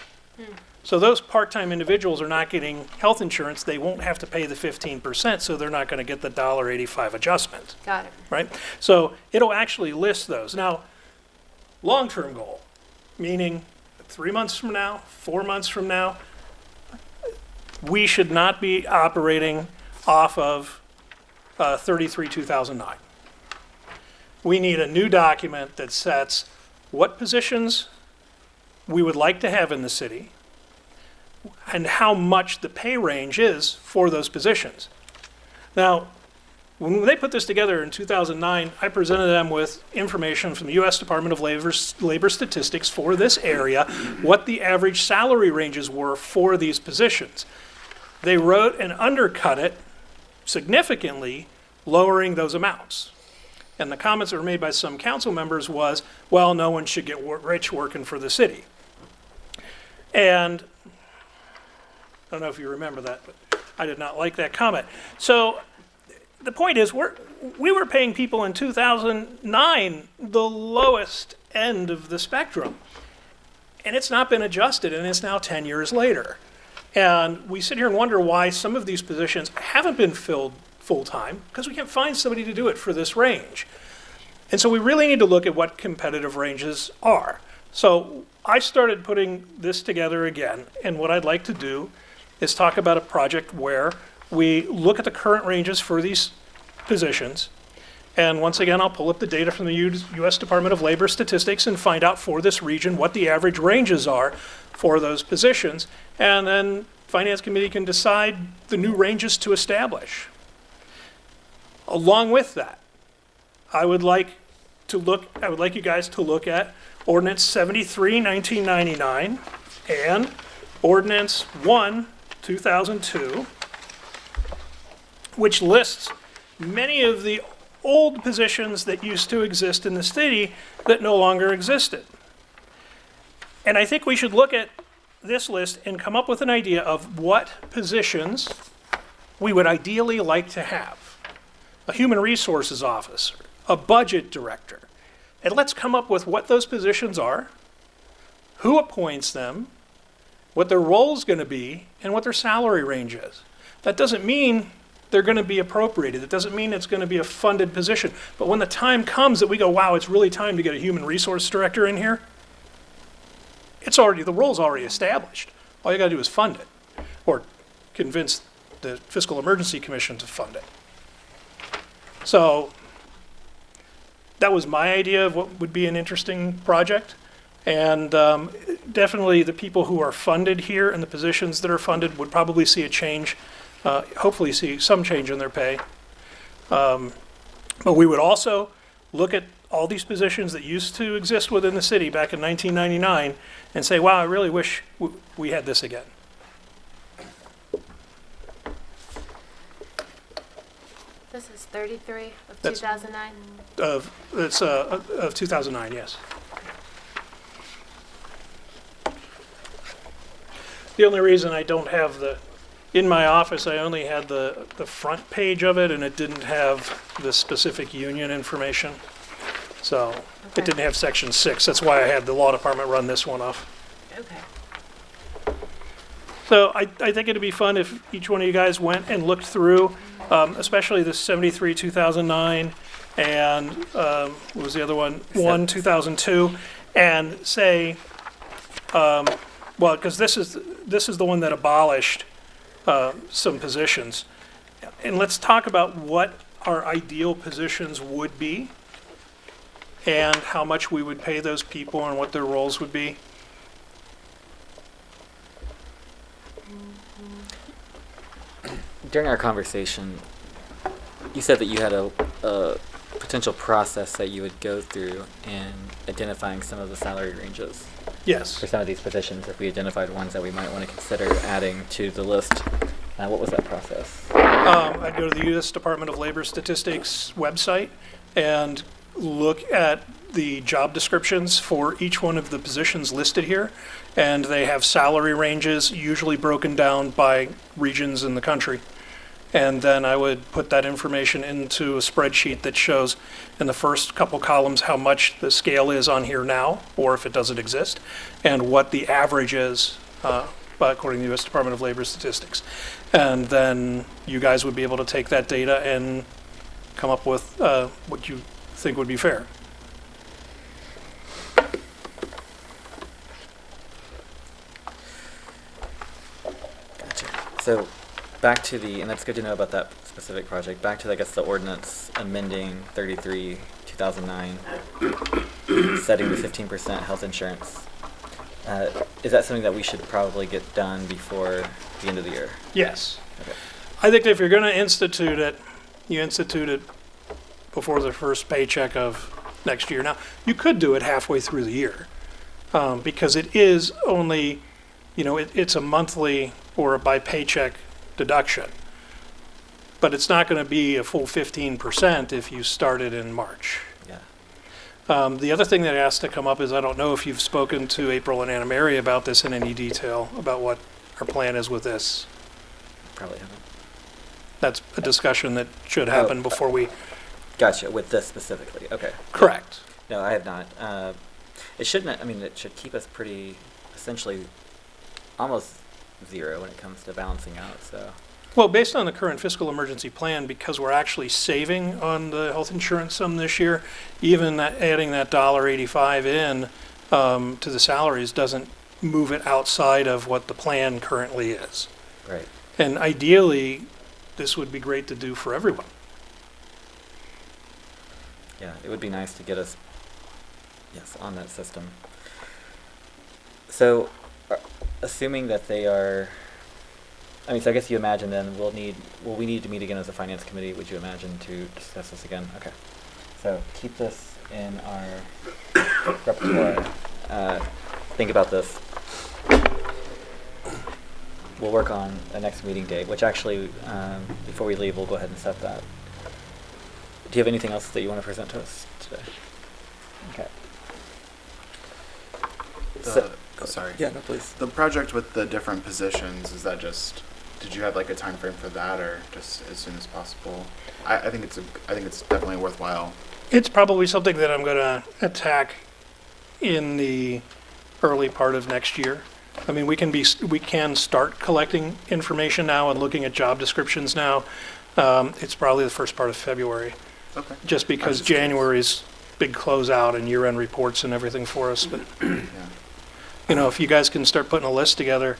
So those part-time individuals are not getting health insurance. They won't have to pay the 15%, so they're not going to get the $1.85 adjustment, Got it. right? So it'll actually list those. Now, long-term goal, meaning 3 months from now, 4 months from now, we should not be operating off of 33-2009. We need a new document that sets what positions we would like to have in the city and how much the pay range is for those positions. Now, when they put this together in 2009, I presented them with information from the U.S. Department of Labor Statistics for this area, what the average salary ranges were for these positions. They wrote and undercut it significantly, lowering those amounts. And the comments that were made by some council members was, well, no one should get rich working for the city. And I don't know if you remember that, but I did not like that comment. So the point is, we were paying people in 2009 the lowest end of the spectrum. And it's not been adjusted, and it's now 10 years later. And we sit here and wonder why some of these positions haven't been filled full-time, because we can't find somebody to do it for this range. And so we really need to look at what competitive ranges are. So I started putting this together again, and what I'd like to do is talk about a project where we look at the current ranges for these positions. And once again, I'll pull up the data from the U.S. Department of Labor Statistics and find out for this region what the average ranges are for those positions. And then Finance Committee can decide the new ranges to establish. Along with that, I would like you guys to look at Ordinance 73, 1999, and Ordinance 1, 2002, which lists many of the old positions that used to exist in the city that no longer existed. And I think we should look at this list and come up with an idea of what positions we would ideally like to have. A human resources officer, a budget director. And let's come up with what those positions are, who appoints them, what their role is going to be, and what their salary range is. That doesn't mean they're going to be appropriated. It doesn't mean it's going to be a funded position. But when the time comes that we go, wow, it's really time to get a human resource director in here, the role's already established. All you got to do is fund it, or convince the Fiscal Emergency Commission to fund it. So that was my idea of what would be an interesting project. And definitely the people who are funded here and the positions that are funded would probably see a change, hopefully see some change in their pay. But we would also look at all these positions that used to exist within the city back in 1999 and say, wow, I really wish we had this again. This is 33 of That's- 2009. Of 2009, yes. The only reason I don't have in my office, I only had the front page of it, and it didn't have the specific union information. So Okay. it didn't have section 6. That's why I had the law department run this one off. Okay. So I think it'd be fun if each one of you guys went and looked through, especially the 73, 2009, and what was the other one? 2002, and say, well, because this is the one that abolished some positions. And let's talk about what our ideal positions would be and how much we would pay those people and what their roles would be. During our conversation, you said that you had a potential process that you would go through in identifying some of the salary ranges Yes. for some of these positions, if we identified ones that we might want to consider adding to the list. What was that process? I'd go to the U.S. Department of Labor Statistics website and look at the job descriptions for each one of the positions listed here. And they have salary ranges, usually broken down by regions in the country. And then I would put that information into a spreadsheet that shows in the first couple columns how much the scale is on here now, or if it doesn't exist, and what the average is according to the U.S. Department of Labor Statistics. And then you guys would be able to take that data and come up with what you think would be fair. Gotcha. So back to and that's good to know about that specific project. Back to, I guess, the ordinance amending 33, 2009, setting the 15% health insurance. Is that something that we should probably get done before the end of the year? Yes. Okay. I think that if you're going to institute it, you institute it before the first paycheck of next year. Now, you could do it halfway through the year because it is only, it's a monthly or a by paycheck deduction. But it's not going to be a full 15% if you started in March. Yeah. The other thing that has to come up is, I don't know if you've spoken to April and Anna Mary about this in any detail, about what our plan is with this. Probably haven't. That's a discussion that should happen before we, Gotcha, with this specifically, okay. correct. No, I have not. It shouldn't, I mean, it should keep us pretty, essentially, almost zero when it comes to balancing out, so. Well, based on the current fiscal emergency plan, because we're actually saving on the health insurance sum this year, even adding that $1.85 in to the salaries doesn't move it outside of what the plan currently is. Right. And ideally, this would be great to do for everyone. Yeah, it would be nice to get us, yes, on that system. So, assuming that they are, I mean, so I guess you imagine then will we need to meet again as a finance committee, would you imagine, to discuss this again? Okay. So, keep this in our repertoire. Think about this. We'll work on a next meeting date, which actually, before we leave, we'll go ahead and set that. Do you have anything else that you want to present to us today? Okay. Sorry. Yeah, no, please. The project with the different positions, is that just, did you have like a time frame for that, or just as soon as possible? I think it's definitely worthwhile. It's probably something that I'm going to attack in the early part of next year. I mean, we can start collecting information now and looking at job descriptions now. It's probably the first part of February, Okay. just because just curious. January's big closeout and year-end reports and everything for us. But Yeah. you know, if you guys can start putting a list together,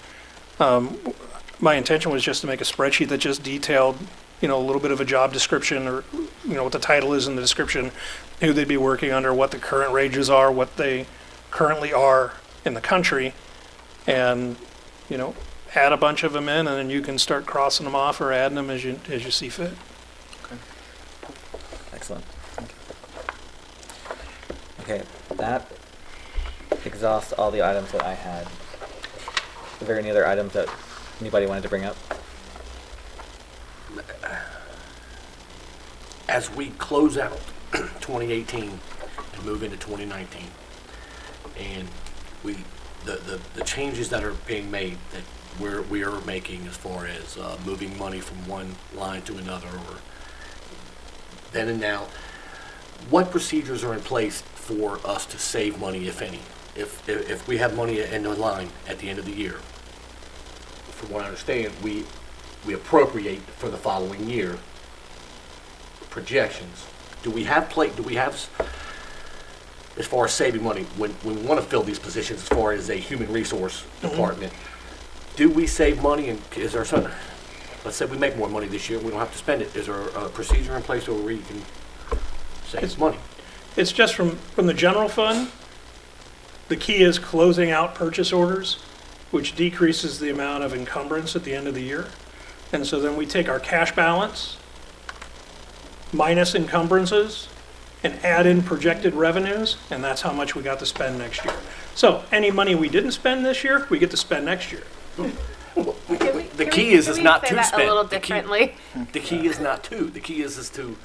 my intention was just to make a spreadsheet that just detailed, you know, a little bit of a job description, or, you know, what the title is in the description, who they'd be working under, what the current wages are, what they currently are in the country, and, you know, add a bunch of them in, and then you can start crossing them off or adding them as you see fit. Excellent. Okay, that exhausts all the items that I had. Are there any other items that anybody wanted to bring up? As we close out 2018 and move into 2019, and the changes that are being made, that we are making as far as moving money from one line to another, or then and now, what procedures are in place for us to save money, if any? If we have money in the line at the end of the year, from what I understand, we appropriate for the following year projections. Do we have as far as saving money, when we want to fill these positions as far as a human resource department, do we save money, and is there something, let's say we make more money this year, we don't have to spend it, is there a procedure in place where we can save money? It's just from the general fund. The key is closing out purchase orders, which decreases the amount of encumbrance at the end of the year. And so then we take our cash balance minus encumbrances and add in projected revenues, and that's how much we got to spend next year. So any money we didn't spend this year, we get to spend next year. The key is not to spend. A little The key- differently. The key is not to. The key is to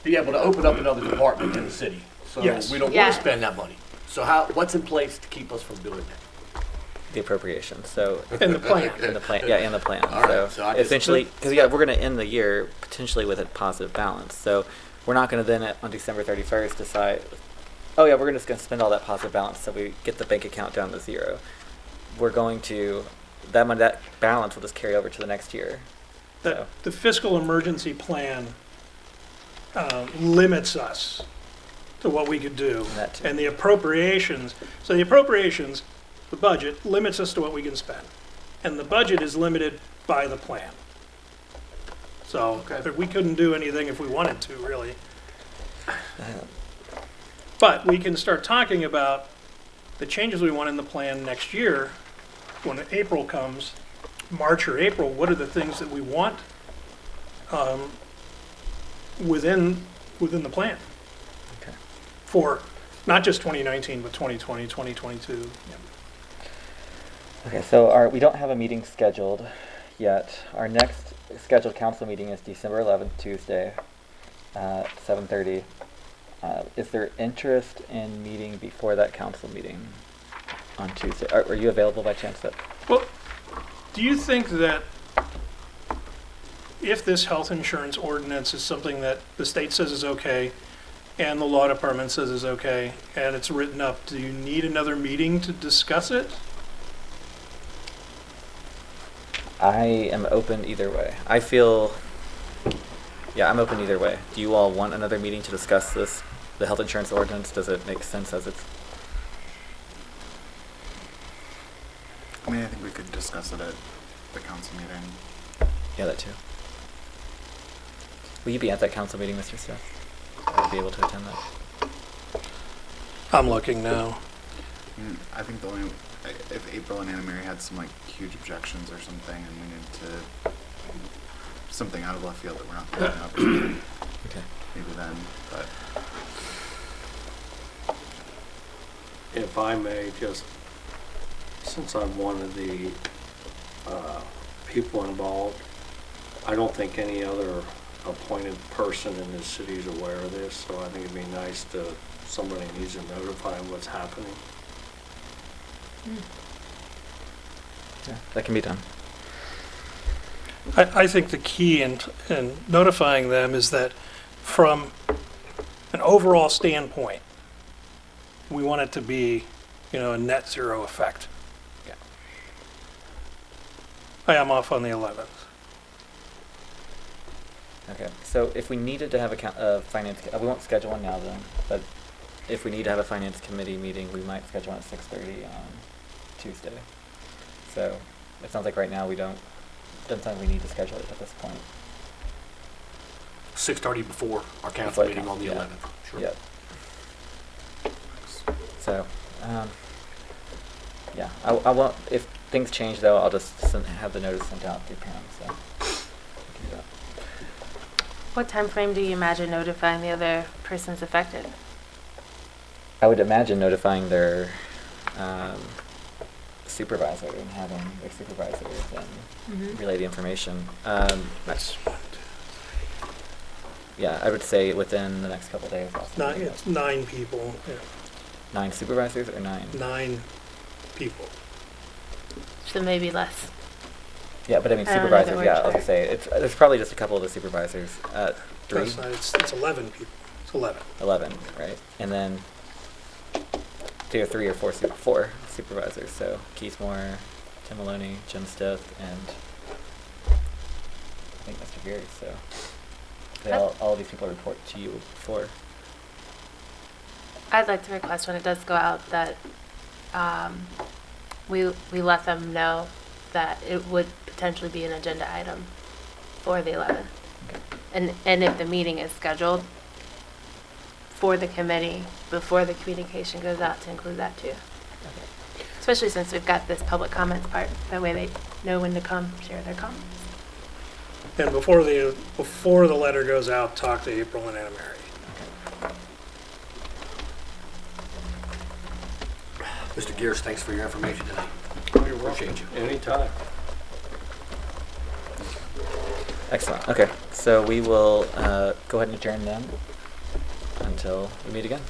be able to open up another department in the city. So Yes. we don't Yeah. want to spend that money. So what's in place to keep us from doing that? The appropriation, so, In the plan. in the plan, yeah, in the plan. All right, so I just- essentially, because yeah, we're gonna end the year potentially with a positive balance, so we're not gonna then on December 31st decide, oh yeah, we're just gonna spend all that positive balance so we get the bank account down to zero. We're going to, that balance will just carry over to the next year. So, The fiscal emergency plan limits us to what we could do. That too. And the appropriations, the budget limits us to what we can spend. And the budget is limited by the plan. So Okay. we couldn't do anything if we wanted to, really. But we can start talking about the changes we want in the plan next year. When April comes, March or April, what are the things that we want within the plan okay. for not just 2019, but 2020, 2022. Okay, so we don't have a meeting scheduled yet. Our next scheduled council meeting is December 11th, Tuesday, 7:30. Is there interest in meeting before that council meeting on Tuesday? Are you available by chance? Well, do you think that if this health insurance ordinance is something that the state says is okay and the law department says is okay and it's written up, do you need another meeting to discuss it? I am open either way. I'm open either way. Do you all want another meeting to discuss the health insurance ordinance? Does it make sense as it's? I mean, I think we could discuss it at the council meeting. Yeah, that too. Will you be at that council meeting, Mr. Steph? I'll be able to attend that. I'm looking now. I think the only, if April and Anna Mary had some like huge objections or something and we needed to, something out of left field that we're not picking up or something, Okay. maybe then, but. If I may, just, since I'm one of the people involved, I don't think any other appointed person in this city is aware of this, so I think it'd be nice to, somebody needs to notify them what's happening. Yeah, that can be done. I think the key in notifying them is that from an overall standpoint, we want it to be, a net zero effect. Yeah. I am off on the 11th. Okay. So if we needed to have a finance, we won't schedule one now then, but if we need to have a finance committee meeting, we might schedule one at 6:30 on Tuesday. So it sounds like right now doesn't sound like we need to schedule it at this point. 6:30 before our council Before meeting on the yeah. 11th. Sure. Yep. So, yeah, I won't, if things change though, I'll just have the notice sent out through Pam, so we can do that. What time frame do you imagine notifying the other persons affected? I would imagine notifying their supervisor and having their supervisor then relay the information. That's Yeah, I would say within the next couple of days. it's 9 people. Yeah. 9 supervisors or 9? 9 people. So maybe less. Yeah, but I mean I don't know the supervisors. Yeah, I was word gonna say there's probably just a couple of the supervisors. 3, That's not, it's 11 people. It's 11. 11, right? And then 2 or 3 or 4 supervisors. So Keith Moore, Tim Maloney, Jim Stith, and I think Mr. Geary. So all of these people report to you for. I'd like to request when it does go out that we let them know that it would potentially be an agenda item for the 11th. Okay. And if the meeting is scheduled for the committee, before the communication goes out, to include that too. Okay. Especially since we've got this public comments part, that way they know when to come share their comments. And before the letter goes out, talk to April and Anna Mary. Mr. Gears, thanks for your information tonight. You're Appreciate you. Anytime. Excellent. Okay, so we will go ahead and adjourn then until we meet again.